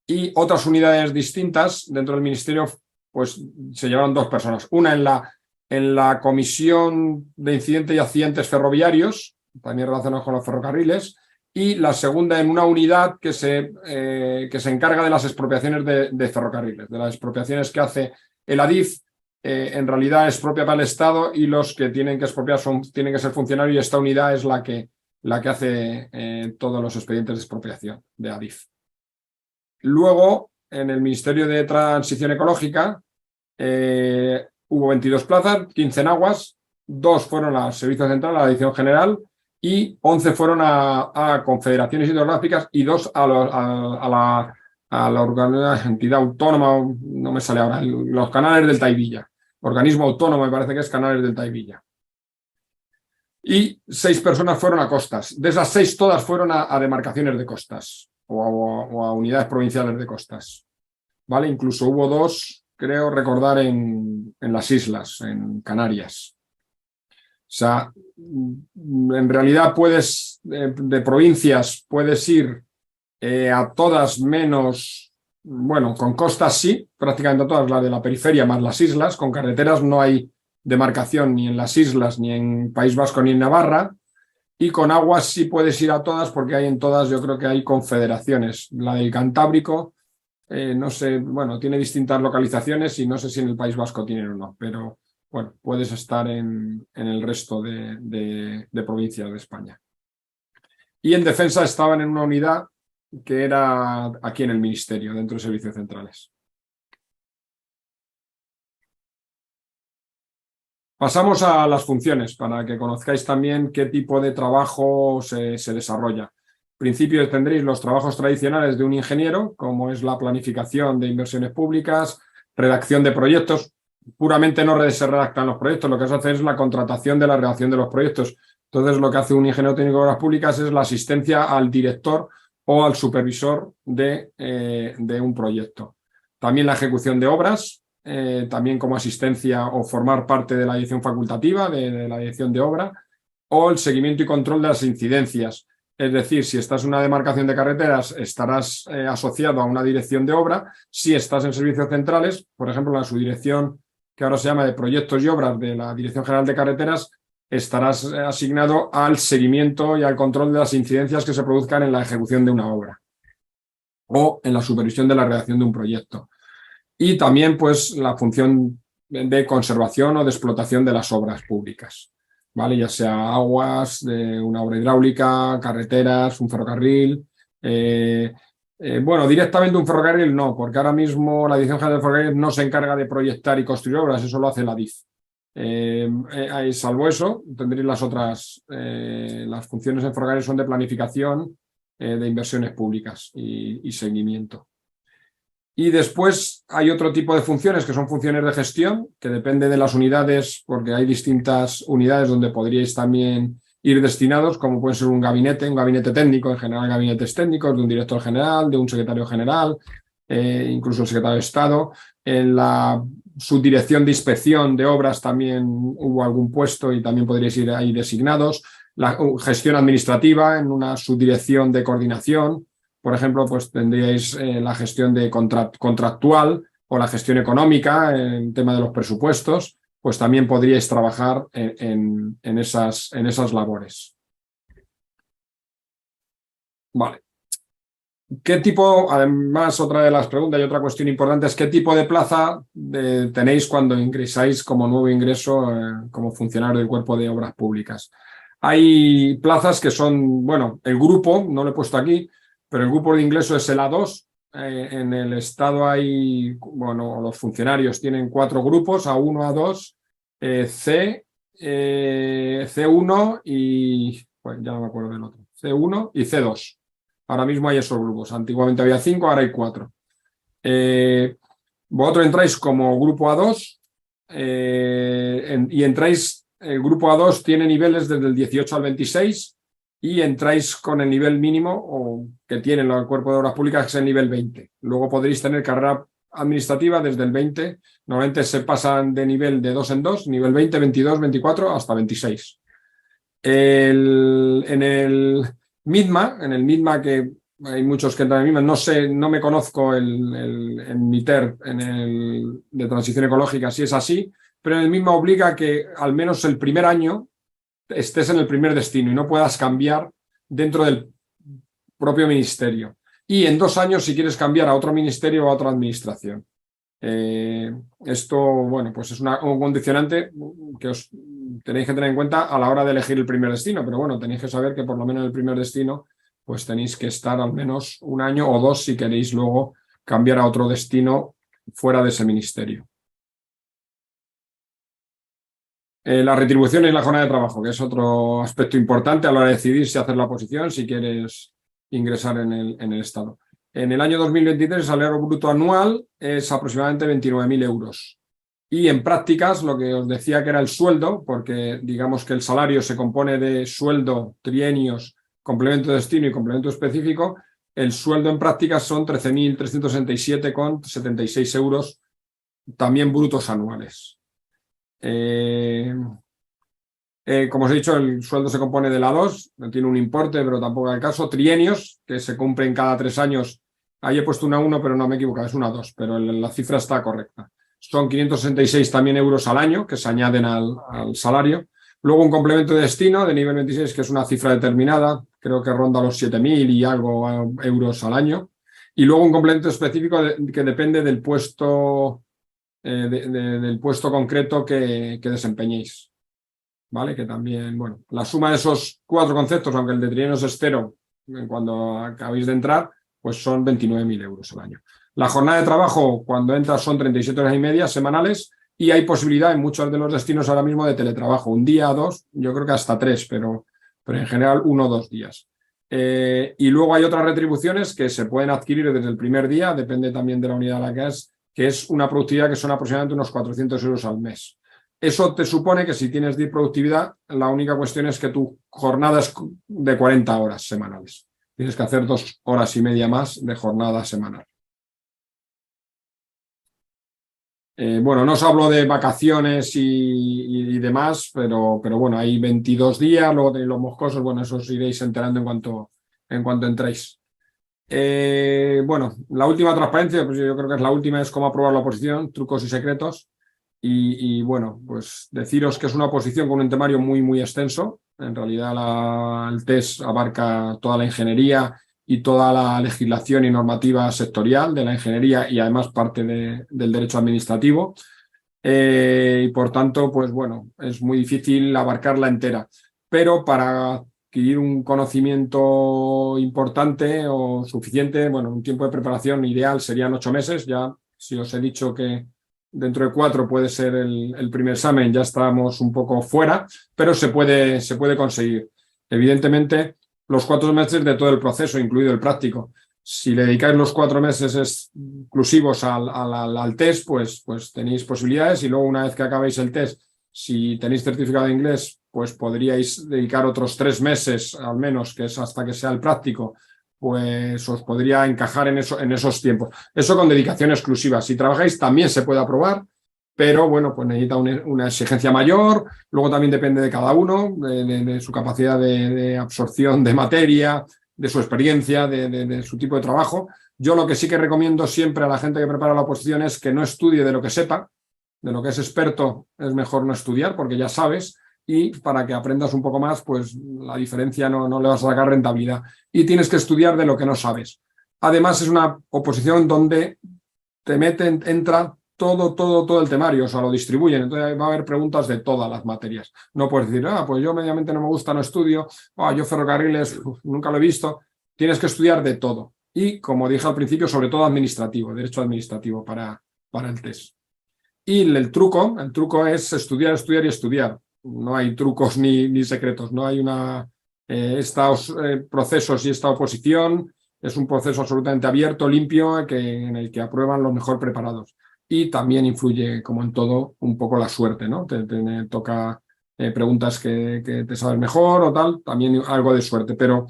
Y otras unidades distintas dentro del ministerio, pues se llevaron 2 personas. Una en la Comisión de Incidentes y Accidentes Ferroviarios, también relacionados con los ferrocarriles, y la segunda en una unidad que se encarga de las expropiaciones de ferrocarriles, de las expropiaciones que hace el ADIF. En realidad es propia para el Estado y los que tienen que expropiar tienen que ser funcionarios, y esta unidad es la que hace todos los expedientes de expropiación de ADIF. Luego, en el Ministerio de Transición Ecológica hubo 22 plazas, 15 en aguas, 2 fueron al Servicio Central, a la Dirección General, y 11 fueron a confederaciones hidrográficas y 2 a la entidad autónoma, no me sale ahora, los canales del Taivilla. Organismo autónomo, me parece que es Canales del Taivilla. Y 6 personas fueron a costas. De esas 6, todas fueron a demarcaciones de costas o a unidades provinciales de costas. ¿Vale? Incluso hubo 2, creo recordar, en las islas, en Canarias. O sea, en realidad puedes, de provincias, puedes ir a todas menos, bueno, con costas sí, prácticamente a todas, las de la periferia más las islas. Con carreteras no hay demarcación ni en las islas, ni en País Vasco, ni en Navarra. Y con aguas sí puedes ir a todas, porque hay en todas, yo creo que hay confederaciones. La del Cantábrico, no sé, bueno, tiene distintas localizaciones y no sé si en el País Vasco tienen o no, pero bueno, puedes estar en el resto de provincias de España. Y en defensa estaban en una unidad que era aquí en el Ministerio, dentro de Servicios Centrales. Pasamos a las funciones, para que conozcáis también qué tipo de trabajo se desarrolla. En principio tendréis los trabajos tradicionales de un ingeniero, como es la planificación de inversiones públicas, redacción de proyectos. Puramente no se redactan los proyectos, lo que se hace es la contratación de la redacción de los proyectos. Entonces, lo que hace un ingeniero técnico de obras públicas es la asistencia al director o al supervisor de un proyecto. También la ejecución de obras, también como asistencia o formar parte de la dirección facultativa de la dirección de obra, o el seguimiento y control de las incidencias. Es decir, si estás en una demarcación de carreteras, estarás asociado a una dirección de obra. Si estás en servicios centrales, por ejemplo, en la subdirección que ahora se llama de proyectos y obras de la Dirección General de Carreteras, estarás asignado al seguimiento y al control de las incidencias que se produzcan en la ejecución de una obra o en la supervisión de la redacción de un proyecto. Y también, pues, la función de conservación o de explotación de las obras públicas, ¿vale? Ya sea aguas, de una obra hidráulica, carreteras, un ferrocarril. Bueno, directamente un ferrocarril no, porque ahora mismo la Dirección General de Ferrocarriles no se encarga de proyectar y construir obras, eso lo hace la DIF. Salvo eso, tendréis las otras, las funciones en ferrocarril son de planificación, de inversiones públicas y seguimiento. Y después hay otro tipo de funciones que son funciones de gestión, que depende de las unidades, porque hay distintas unidades donde podríais también ir destinados, como puede ser un gabinete técnico, en general gabinetes técnicos, de un director general, de un secretario general, incluso el secretario de Estado. En la subdirección de inspección de obras también hubo algún puesto y también podríais ir ahí designados. La gestión administrativa en una subdirección de coordinación. Por ejemplo, pues tendríais la gestión de contractual o la gestión económica, en el tema de los presupuestos, pues también podríais trabajar en esas labores. Vale. ¿Qué tipo, además, otra de las preguntas y otra cuestión importante es qué tipo de plaza tenéis cuando ingresáis como nuevo ingreso como funcionario del Cuerpo de Obras Públicas? Hay plazas que son, bueno, el grupo, no lo he puesto aquí, pero el grupo de ingreso es el A2. En el Estado hay, bueno, los funcionarios tienen 4 grupos, A1, A2, C, C1 y, bueno, ya no me acuerdo del otro, C1 y C2. Ahora mismo hay esos grupos. Antiguamente había 5, ahora hay 4. Vosotros entráis como grupo A2 y entráis, el grupo A2 tiene niveles desde el 18 al 26 y entráis con el nivel mínimo que tienen los cuerpos de obras públicas, que es el nivel 20. Luego podréis tener carrera administrativa desde el 20. Normalmente se pasan de nivel de 2 en 2, nivel 20, 22, 24 hasta 26. En el MITMA, que hay muchos que entran en el MITMA, no me conozco el MITER de transición ecológica, si es así, pero en el MITMA obliga a que al menos el primer año estés en el primer destino y no puedas cambiar dentro del propio ministerio. Y en 2 años si quieres cambiar a otro ministerio o a otra administración. Esto, bueno, pues es un condicionante que os tenéis que tener en cuenta a la hora de elegir el primer destino, pero bueno, tenéis que saber que por lo menos en el primer destino pues tenéis que estar al menos 1 año o 2 si queréis luego cambiar a otro destino fuera de ese ministerio. La retribución y la jornada de trabajo, que es otro aspecto importante a la hora de decidir si hacer la oposición, si quieres ingresar en el Estado. En el año 2023 el salario bruto anual es aproximadamente 29.000 euros. Y en prácticas, lo que os decía que era el sueldo, porque digamos que el salario se compone de sueldo, trienios, complemento de destino y complemento específico, el sueldo en prácticas son 13.367,76 euros, también brutos anuales. Como os he dicho, el sueldo se compone de la 2, no tiene un importe, pero tampoco es el caso. Trienios, que se cumplen cada 3 años. Ahí he puesto una 1, pero no me he equivocado, es una 2, pero la cifra está correcta. Son 566 también euros al año que se añaden al salario. Luego un complemento de destino de nivel 26, que es una cifra determinada, creo que ronda los 7.000 y algo euros al año. Y luego un complemento específico que depende del puesto, del puesto concreto que desempeñéis. ¿Vale? Que también, bueno, la suma de esos 4 conceptos, aunque el de trienios es 0 cuando acabéis de entrar, pues son 29.000 euros al año. La jornada de trabajo cuando entras son 37 horas y media semanales y hay posibilidad en muchos de los destinos ahora mismo de teletrabajo, un día, 2, yo creo que hasta 3, pero en general 1 o 2 días. Y luego hay otras retribuciones que se pueden adquirir desde el primer día, depende también de la unidad a la que es una productividad que son aproximadamente unos 400 euros al mes. Eso te supone que si tienes de productividad, la única cuestión es que tu jornada es de 40 horas semanales. Tienes que hacer 2 horas y media más de jornada semanal. Bueno, no os hablo de vacaciones y demás, pero bueno, hay 22 días, luego tenéis los moscosos, bueno, eso os iréis enterando en cuanto entréis. Bueno, la última transparencia, pues yo creo que es la última, es cómo aprobar la oposición, trucos y secretos. Y bueno, pues deciros que es una oposición con un temario muy extenso. En realidad el test abarca toda la ingeniería y toda la legislación y normativa sectorial de la ingeniería y además parte del derecho administrativo. Y por tanto, pues bueno, es muy difícil abarcarla entera. Pero para adquirir un conocimiento importante o suficiente, bueno, un tiempo de preparación ideal serían 8 meses. Ya si os he dicho que dentro de 4 puede ser el primer examen, ya estamos un poco fuera, pero se puede conseguir. Evidentemente, los 4 meses de todo el proceso, incluido el práctico. Si le dedicáis los 4 meses exclusivos al test, pues tenéis posibilidades y luego una vez que acabéis el test, si tenéis certificado de inglés, pues podríais dedicar otros 3 meses al menos, que es hasta que sea el práctico, pues os podría encajar en esos tiempos. Eso con dedicación exclusiva. Si trabajáis también se puede aprobar, pero bueno, pues necesita una exigencia mayor. Luego también depende de cada uno, de su capacidad de absorción de materia, de su experiencia, de su tipo de trabajo. Yo lo que sí que recomiendo siempre a la gente que prepara la oposición es que no estudie de lo que sepa. De lo que es experto es mejor no estudiar porque ya sabes, y para que aprendas un poco más, pues la diferencia no le vas a sacar rentabilidad. Y tienes que estudiar de lo que no sabes. Además, es una oposición donde entra todo el temario, o sea, lo distribuyen. Entonces va a haber preguntas de todas las materias. No puedes decir, pues yo mediamente no me gusta, no estudio, yo ferrocarriles, nunca lo he visto. Tienes que estudiar de todo. Y, como dije al principio, sobre todo administrativo, derecho administrativo para el test. Y el truco es estudiar, estudiar y estudiar. No hay trucos ni secretos, no hay estos procesos y esta oposición. Es un proceso absolutamente abierto, limpio, en el que aprueban los mejor preparados. Y también influye, como en todo, un poco la suerte, ¿no? Te toca preguntas que te sabes mejor o tal, también algo de suerte, pero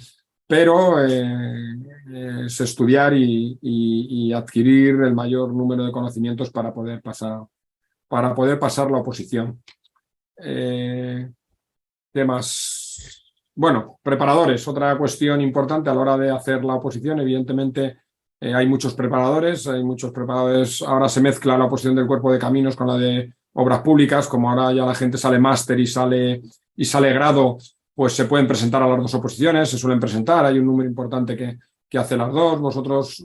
es estudiar y adquirir el mayor número de conocimientos para poder pasar la oposición. ¿Qué más? Bueno, preparadores, otra cuestión importante a la hora de hacer la oposición. Evidentemente hay muchos preparadores, ahora se mezcla la oposición del cuerpo de caminos con la de obras públicas, como ahora ya la gente sale máster y sale grado, pues se pueden presentar a las 2 oposiciones, se suelen presentar, hay un número importante que hace las 2. Vosotros,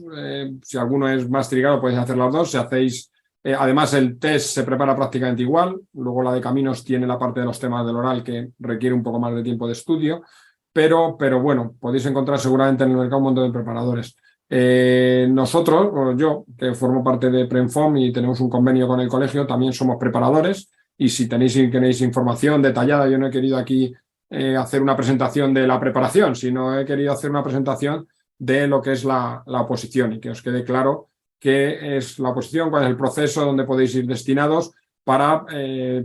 si alguno es máster y grado, podéis hacer las 2, si hacéis además, el test se prepara prácticamente igual. Luego la de caminos tiene la parte de los temas del oral que requiere un poco más de tiempo de estudio. Pero bueno, podéis encontrar seguramente en el mercado un montón de preparadores. Nosotros, o yo, que formo parte de Premfom y tenemos un convenio con el colegio, también somos preparadores. Y si queréis información detallada, yo no he querido aquí hacer una presentación de la preparación, sino he querido hacer una presentación de lo que es la oposición y que os quede claro qué es la oposición, cuál es el proceso, dónde podéis ir destinados para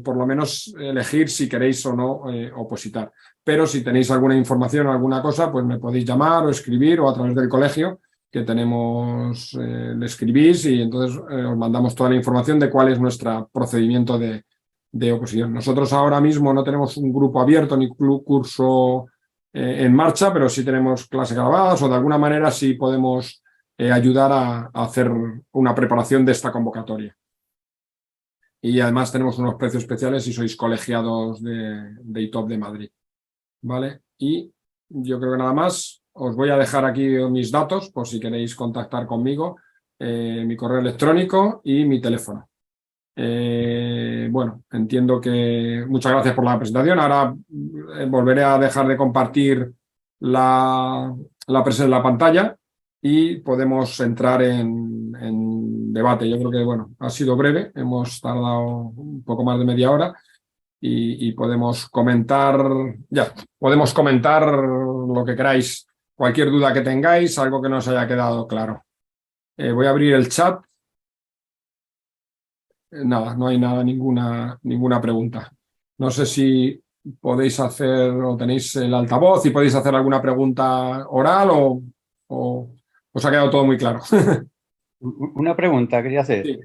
por lo menos elegir si queréis o no opositar. Pero si tenéis alguna información o alguna cosa, pues me podéis llamar o escribir o a través del colegio que tenemos, le escribís y entonces os mandamos toda la información de cuál es nuestro procedimiento de oposición. Nosotros ahora mismo no tenemos un grupo abierto ni curso en marcha, pero sí tenemos clases grabadas o de alguna manera sí podemos ayudar a hacer una preparación de esta convocatoria. Y además tenemos unos precios especiales si sois colegiados de ITOP de Madrid. ¿Vale? Y yo creo que nada más. os voy a dejar aquí mis datos por si queréis contactar conmigo, mi correo electrónico y mi teléfono. Bueno, entiendo que muchas gracias por la presentación. Ahora volveré a dejar de compartir la pantalla y podemos entrar en debate. Yo creo que, bueno, ha sido breve, hemos tardado un poco más de media hora y podemos comentar lo que queráis, cualquier duda que tengáis, algo que no os haya quedado claro. Voy a abrir el chat. Nada, no hay nada, ninguna pregunta. No sé si podéis hacer o tenéis el altavoz y podéis hacer alguna pregunta oral o os ha quedado todo muy claro. Una pregunta quería hacer. Sí.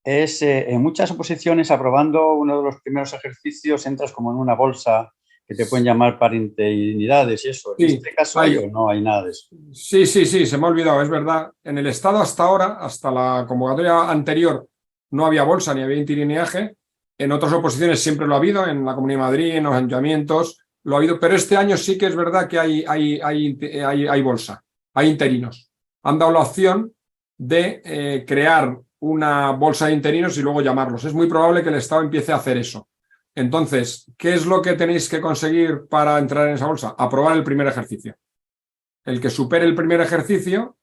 Es, en muchas oposiciones, aprobando uno de los primeros ejercicios, entras como en una bolsa que te pueden llamar para interinidades y eso. ¿En Sí, este caso hay o no hay nada de eso? Sí, se me ha olvidado, es verdad. En el Estado hasta ahora, hasta la convocatoria anterior, no había bolsa ni había interinaje. En otras oposiciones siempre lo ha habido, en la Comunidad de Madrid, en los ayuntamientos, lo ha habido, pero este año sí que es verdad que hay bolsa, hay interinos. Han dado la opción de crear una bolsa de interinos y luego llamarlos. Es muy probable que el Estado empiece a hacer eso. Entonces, ¿qué es lo que tenéis que conseguir para entrar en esa bolsa? Aprobar el primer ejercicio. El que supere el primer ejercicio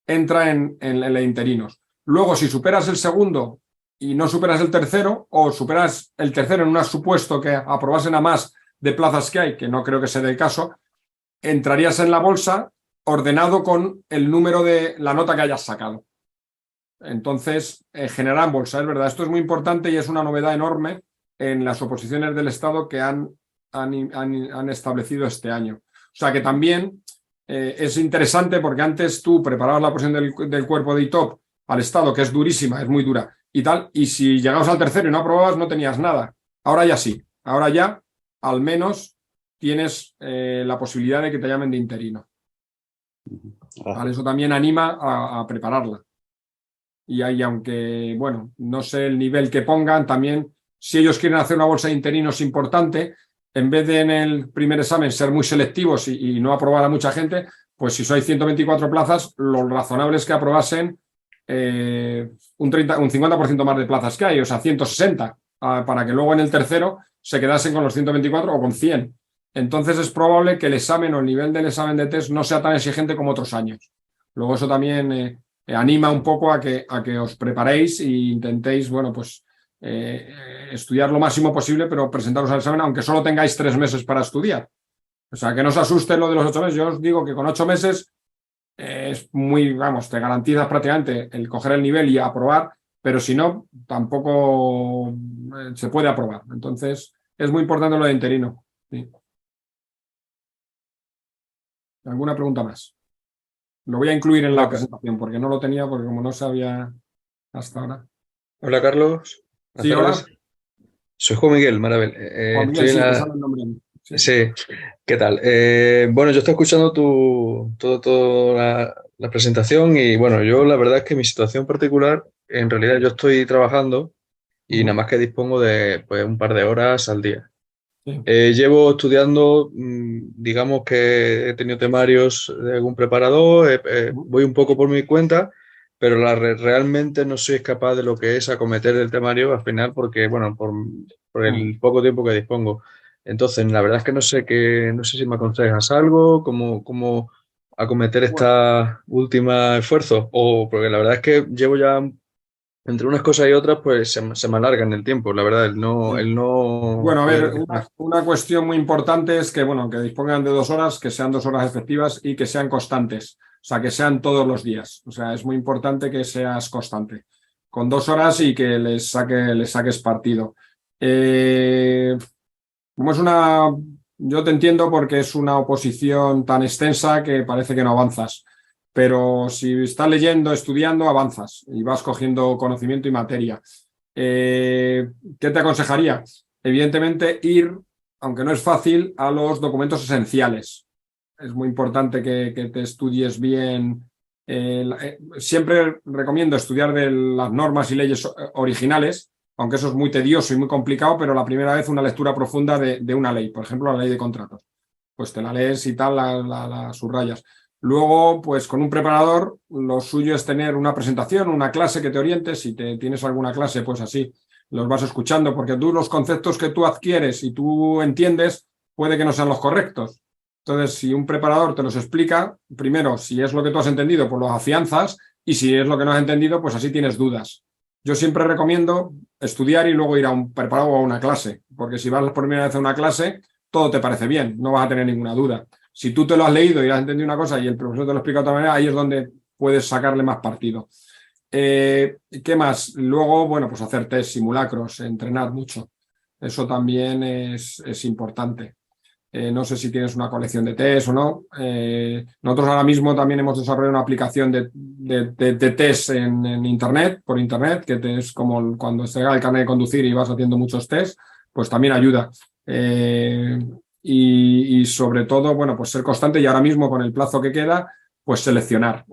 entra en el interinos. Luego, si superas el segundo y no superas el tercero, o superas el tercero en un supuesto que aprobasen a más de plazas que hay, que no creo que sea el caso, entrarías en la bolsa ordenado con el número de la nota que hayas sacado. Entonces, generarán bolsa, es verdad. Esto es muy importante y es una novedad enorme en las oposiciones del Estado que han establecido este año. O sea que también es interesante porque antes tú preparabas la oposición del cuerpo de ITOP al Estado, que es durísima, es muy dura, y tal, y si llegabas al tercero y no aprobabas, no tenías nada. Ahora ya sí, ahora ya al menos tienes la posibilidad de que te llamen de interino. ¿Vale? Eso también anima a prepararla. Y ahí, aunque, bueno, no sé el nivel que pongan, también, si ellos quieren hacer una bolsa de interinos importante, en vez de en el primer examen ser muy selectivos y no aprobar a mucha gente, pues si hay 124 plazas, lo razonable es que aprobasen un 50% más de plazas que hay, o sea, 160, para que luego en el tercero se quedasen con los 124 o con 100. Entonces es probable que el examen o el nivel del examen de test no sea tan exigente como otros años. Luego eso también anima un poco a que os preparéis e intentéis, bueno, pues estudiar lo máximo posible, pero presentaros al examen, aunque solo tengáis 3 meses para estudiar. O sea, que no os asuste lo de los 8 meses. Yo os digo que con 8 meses es muy, vamos, te garantizas prácticamente el coger el nivel y aprobar, pero si no, tampoco se puede aprobar. Entonces, es muy importante lo de interino. Sí. ¿Alguna pregunta más? Lo voy a incluir en la presentación porque no lo tenía, porque como no sabía hasta ahora. Hola, Carlos. Sí, hola. Soy Juan Miguel Marabel. Juan Miguel, sí, te sale el nombre. Sí, ¿qué tal? Bueno, yo estoy escuchando toda la presentación y bueno, yo la verdad es que mi situación particular, en realidad yo estoy trabajando y nada más que dispongo de pues, un par de horas al día. Sí. Llevo estudiando, digamos que he tenido temarios de algún preparador, voy un poco por mi cuenta, pero realmente no soy capaz de lo que es acometer el temario al final porque, bueno, por el poco tiempo que dispongo. Entonces, la verdad es que no sé si me aconsejas algo, cómo acometer esta última esfuerzo, o porque la verdad es que llevo ya entre unas cosas y otras, pues se me alarga en el tiempo, la verdad, el no... Bueno, a ver, una cuestión muy importante es que, bueno, que dispongan de 2 horas, que sean 2 horas efectivas y que sean constantes, o sea, que sean todos los días. O sea, es muy importante que seas constante, con 2 horas y que les saques partido. Como es yo te entiendo porque es una oposición tan extensa que parece que no avanzas. Pero si estás leyendo, estudiando, avanzas y vas cogiendo conocimiento y materia. ¿Qué te aconsejaría? Evidentemente ir, aunque no es fácil, a los documentos esenciales. Es muy importante que te estudies bien. Siempre recomiendo estudiar de las normas y leyes originales, aunque eso es muy tedioso y muy complicado, pero la primera vez una lectura profunda de una ley, por ejemplo, la ley de contratos. pues te la lees y tal, la subrayas. Luego, pues con un preparador, lo suyo es tener una presentación, una clase que te oriente. Si tienes alguna clase, pues así los vas escuchando, porque tú los conceptos que tú adquieres y tú entiendes, puede que no sean los correctos. Entonces, si un preparador te los explica, primero, si es lo que tú has entendido, pues los afianzas, y si es lo que no has entendido, pues así tienes dudas. Yo siempre recomiendo estudiar y luego ir a un preparado o a una clase, porque si vas por primera vez a una clase, todo te parece bien, no vas a tener ninguna duda. Si tú te lo has leído y has entendido una cosa y el profesor te lo explica de otra manera, ahí es donde puedes sacarle más partido. ¿Qué más? Luego, bueno, pues hacer test, simulacros, entrenar mucho. Eso también es importante. No sé si tienes una colección de test o no. Nosotros ahora mismo también hemos desarrollado una aplicación de test en Internet, por Internet, que es como cuando se da el carnet de conducir y vas haciendo muchos test, pues también ayuda. Y sobre todo, bueno, pues ser constante y ahora mismo con el plazo que queda, pues seleccionar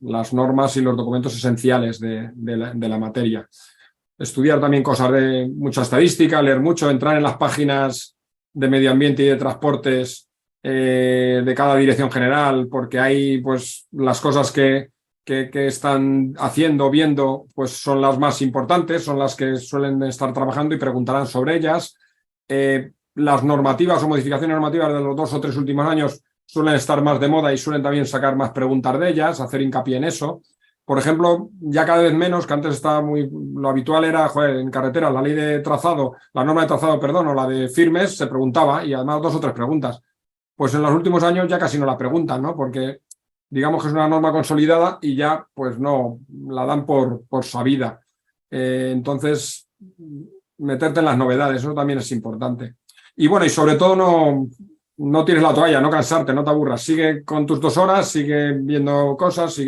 las normas y los documentos esenciales de la materia. Estudiar también cosas de mucha estadística, leer mucho, entrar en las páginas de medio ambiente y de transportes de cada dirección general, porque hay pues las cosas que están haciendo, viendo, pues son las más importantes, son las que suelen estar trabajando y preguntarán sobre ellas. Las normativas o modificaciones normativas de los 2 o 3 últimos años suelen estar más de moda y suelen también sacar más preguntas de ellas, hacer hincapié en eso. Por ejemplo, ya cada vez menos, que antes estaba lo habitual era, en carretera, la ley de trazado, la norma de trazado, perdón, o la de firmes, se preguntaba, y además 2 o 3 preguntas. Pues en los últimos años ya casi no la preguntan, ¿no? Porque digamos que es una norma consolidada y ya, pues no, la dan por sabida. Entonces, meterte en las novedades, eso también es importante. Y bueno, y sobre todo no tires la toalla, no cansarte, no te aburras. Sigue con tus 2 horas, sigue viendo cosas,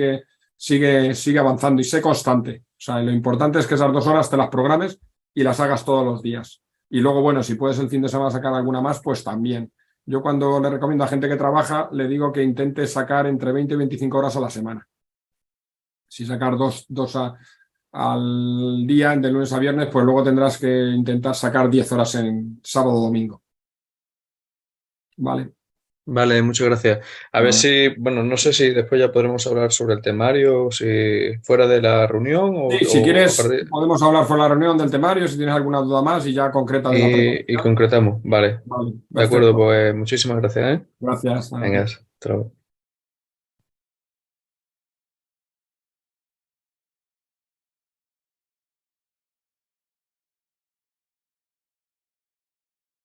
sigue avanzando y sé constante. O sea, lo importante es que esas 2 horas te las programes y las hagas todos los días. Y luego, bueno, si puedes el fin de semana sacar alguna más, pues también. Yo cuando le recomiendo a gente que trabaja, le digo que intente sacar entre 20 y 25 horas a la semana. Si sacar dos al día, de lunes a viernes, pues luego tendrás que intentar sacar 10 horas en sábado o domingo. Vale. Vale, muchas gracias. A ver si, bueno, no sé si después ya podremos hablar sobre el temario, si fuera de la reunión o... Sí, si quieres, podemos hablar fuera de la reunión del temario, si tienes alguna duda más y ya concreta de la pregunta. Y concretamos, vale. Vale, de acuerdo, pues muchísimas gracias. Gracias. Venga, hasta luego.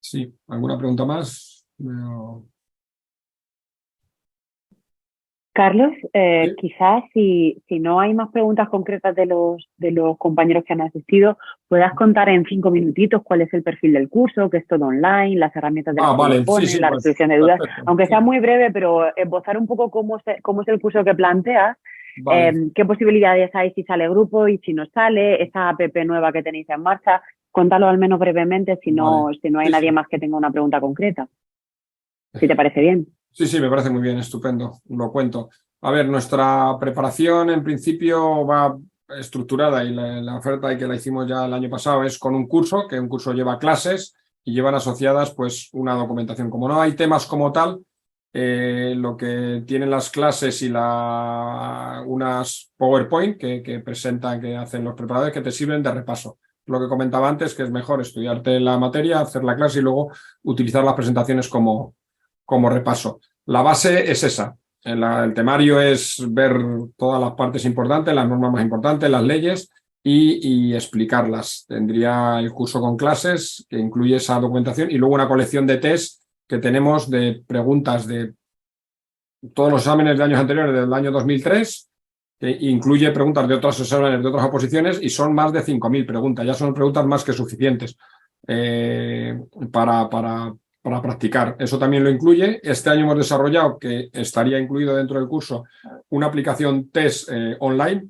Sí, ¿alguna pregunta más? Carlos, ¿Sí? quizás si no hay más preguntas concretas de los compañeros que han asistido, puedas contar en 5 minutitos cuál es el perfil del curso, que es todo online, las herramientas de las que vale. disponen, Sí, la pues, resolución de dudas, perfecto. aunque sea muy breve, pero esbozar un poco cómo es el curso que planteas, Vale. qué posibilidades hay si sale grupo y si no sale, esa app nueva que tenéis en marcha, cuéntalo al menos brevemente si no hay nadie más que tenga una pregunta concreta, si te parece bien. Sí, me parece muy bien, estupendo, lo cuento. A ver, nuestra preparación en principio va estructurada y la oferta que la hicimos ya el año pasado es con un curso, que un curso lleva clases y llevan asociadas pues una documentación. Como no hay temas como tal, lo que tienen las clases y unas PowerPoint que presentan, que hacen los preparadores, que te sirven de repaso. Lo que comentaba antes, que es mejor estudiarte la materia, hacer la clase y luego utilizar las presentaciones como repaso. La base es esa. El temario es ver todas las partes importantes, las normas más importantes, las leyes y explicarlas. Tendría el curso con clases que incluye esa documentación y luego una colección de test que tenemos de preguntas de todos los exámenes de años anteriores, del año 2003, que incluye preguntas de otros exámenes de otras oposiciones y son más de 5.000 preguntas. Ya son preguntas más que suficientes para practicar. Eso también lo incluye. Este año hemos desarrollado, que estaría incluido dentro del curso, una aplicación test online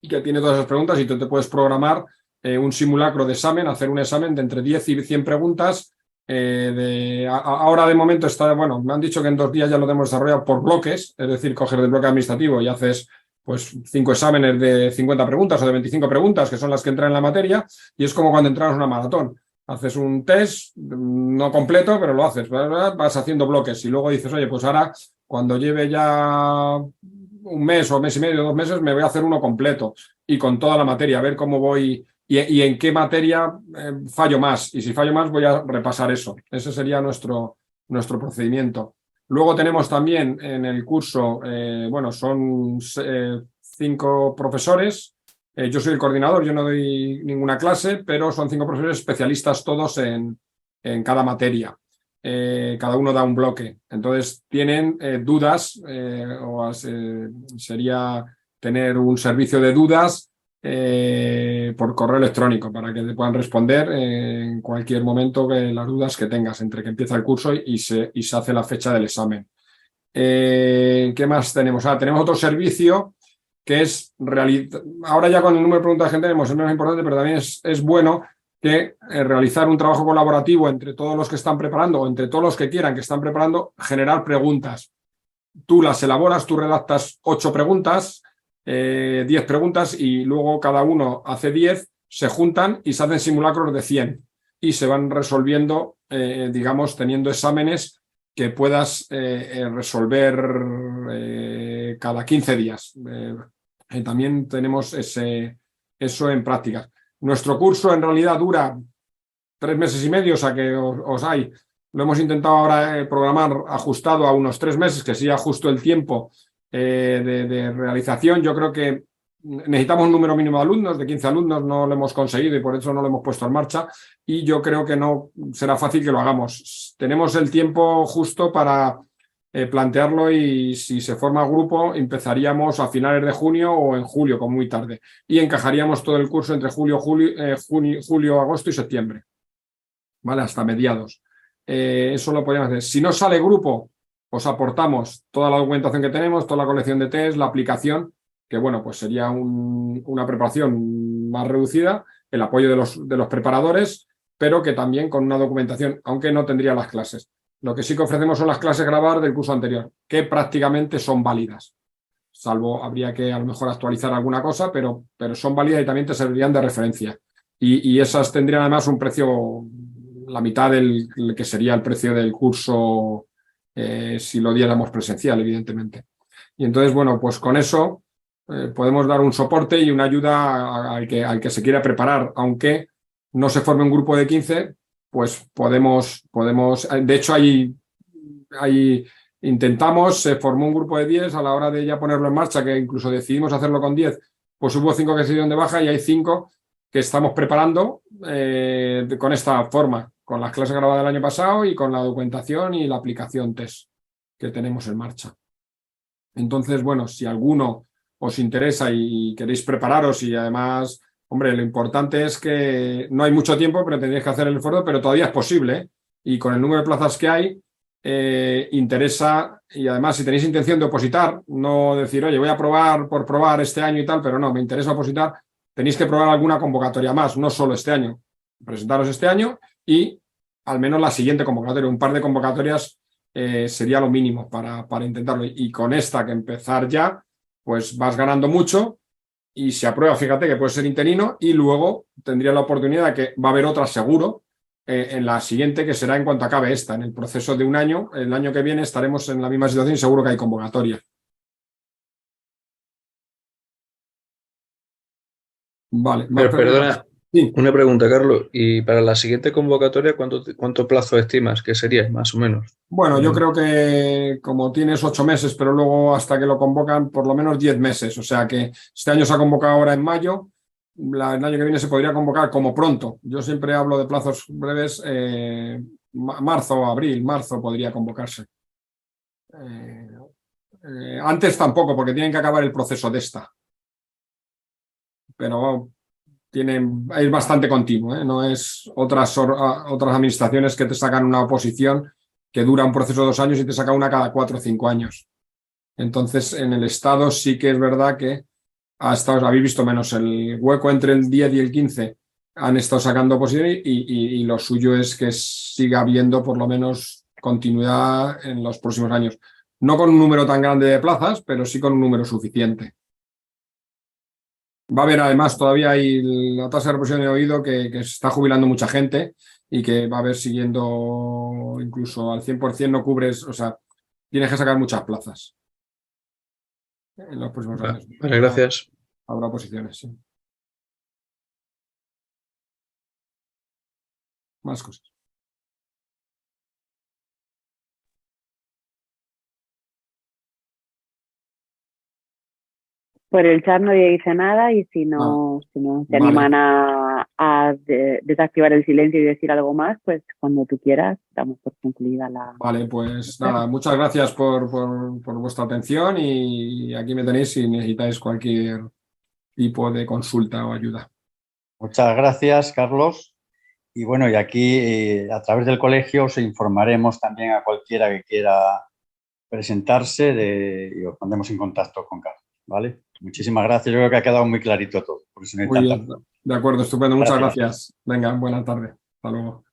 que tiene todas esas preguntas y tú te puedes programar un simulacro de examen, hacer un examen de entre 10 y 100 preguntas. Ahora de momento está, bueno, me han dicho que en 2 días ya lo hemos desarrollado por bloques, es decir, coger del bloque administrativo y haces pues 5 exámenes de 50 preguntas o de 25 preguntas, que son las que entran en la materia, y es como cuando entras a una maratón. Haces un test, no completo, pero lo haces, vas haciendo bloques y luego dices, oye, pues ahora cuando lleve ya un mes o mes y medio, 2 meses, me voy a hacer uno completo y con toda la materia, a ver cómo voy y en qué materia fallo más. Y si fallo más, voy a repasar eso. Ese sería nuestro procedimiento. Luego tenemos también en el curso, bueno, son 5 profesores. Yo soy el coordinador, yo no doy ninguna clase, pero son 5 profesores especialistas todos en cada materia. Cada uno da un bloque. Entonces tienen dudas, sería tener un servicio de dudas por correo electrónico para que te puedan responder en cualquier momento las dudas que tengas entre que empieza el curso y se hace la fecha del examen. ¿Qué más tenemos? Tenemos otro servicio que es ahora ya con el número de preguntas que tenemos es menos importante, pero también es bueno que realizar un trabajo colaborativo entre todos los que están preparando o entre todos los que quieran que están preparando, generar preguntas. Tú las elaboras, tú redactas 8 preguntas, 10 preguntas y luego cada uno hace 10, se juntan y se hacen simulacros de 100 y se van resolviendo, digamos, teniendo exámenes que puedas resolver cada 15 días. También tenemos eso en prácticas. Nuestro curso en realidad dura 3 meses y medio, o sea que lo hemos intentado ahora programar ajustado a unos 3 meses, que sea justo el tiempo de realización. Yo creo que necesitamos un número mínimo de alumnos, de 15 alumnos, no lo hemos conseguido y por eso no lo hemos puesto en marcha y yo creo que no será fácil que lo hagamos. Tenemos el tiempo justo para plantearlo y si se forma grupo empezaríamos a finales de junio o en julio, como muy tarde, y encajaríamos todo el curso entre julio, agosto y septiembre, ¿vale? Hasta mediados. Eso lo podríamos hacer. Si no sale grupo, os aportamos toda la documentación que tenemos, toda la colección de test, la aplicación, que bueno, pues sería una preparación más reducida, el apoyo de los preparadores, pero que también con una documentación, aunque no tendría las clases. Lo que sí que ofrecemos son las clases grabadas del curso anterior, que prácticamente son válidas. Salvo habría que a lo mejor actualizar alguna cosa, pero son válidas y también te servirían de referencia. Y esas tendrían además un precio, la mitad del que sería el precio del curso si lo diéramos presencial, evidentemente. Y entonces, bueno, pues con eso podemos dar un soporte y una ayuda al que se quiera preparar, aunque no se forme un grupo de 15, pues podemos de hecho intentamos, se formó un grupo de 10 a la hora de ya ponerlo en marcha, que incluso decidimos hacerlo con 10, pues hubo 5 que se dieron de baja y hay 5 que estamos preparando con esta forma, con las clases grabadas del año pasado y con la documentación y la aplicación test que tenemos en marcha. Entonces, bueno, si alguno os interesa y queréis prepararos y además, hombre, lo importante es que no hay mucho tiempo, pero tendréis que hacer el esfuerzo, pero todavía es posible, ¿eh? Y con el número de plazas que hay, interesa, y además si tenéis intención de opositar, no decir, oye, voy a probar por probar este año y tal, pero no, me interesa opositar, tenéis que probar alguna convocatoria más, no solo este año. Presentaros este año y al menos la siguiente convocatoria, un par de convocatorias sería lo mínimo para intentarlo. Y con esta que empezar ya, pues vas ganando mucho y si aprueba, fíjate que puede ser interino y luego tendría la oportunidad de que va a haber otra seguro en la siguiente, que será en cuanto acabe esta. En el proceso de un año, el año que viene estaremos en la misma situación y seguro que hay convocatoria. Vale. Pero perdona, sí. Una pregunta, Carlos. ¿Y para la siguiente convocatoria cuánto plazo estimas que sería, más o menos? Bueno, yo creo que como tienes 8 meses, pero luego hasta que lo convocan, por lo menos 10 meses. O sea que este año se ha convocado ahora en mayo, el año que viene se podría convocar como pronto. Yo siempre hablo de plazos breves, marzo, abril, marzo podría convocarse. Antes tampoco, porque tienen que acabar el proceso de esta. Pero es bastante continuo, ¿eh? No es otras administraciones que te sacan una oposición que dura un proceso de 2 años y te saca una cada 4 o 5 años. Entonces, en el Estado sí que es verdad que habéis visto menos el hueco entre el 10 y el 15, han estado sacando oposiciones y lo suyo es que siga habiendo por lo menos continuidad en los próximos años. No con un número tan grande de plazas, pero sí con un número suficiente. Va a haber además todavía la tasa de reposición, he oído que se está jubilando mucha gente y que va a haber siguiendo incluso al 100% no cubres, o sea, tienes que sacar muchas plazas en los próximos años. Vale, gracias. Habrá posiciones, sí. Más cosas. Por el chat nadie dice nada y si no se animan a desactivar el silencio y decir algo más, pues cuando tú quieras damos por concluida la... Vale, pues nada, muchas gracias por vuestra atención y aquí me tenéis si necesitáis cualquier tipo de consulta o ayuda. Muchas gracias, Carlos. Y bueno, y aquí a través del colegio os informaremos también a cualquiera que quiera presentarse y os pondremos en contacto con Carlos, ¿vale? Muchísimas gracias, yo creo que ha quedado muy clarito todo. Muy bien, de acuerdo, estupendo, muchas gracias. Venga, buena tarde, hasta luego.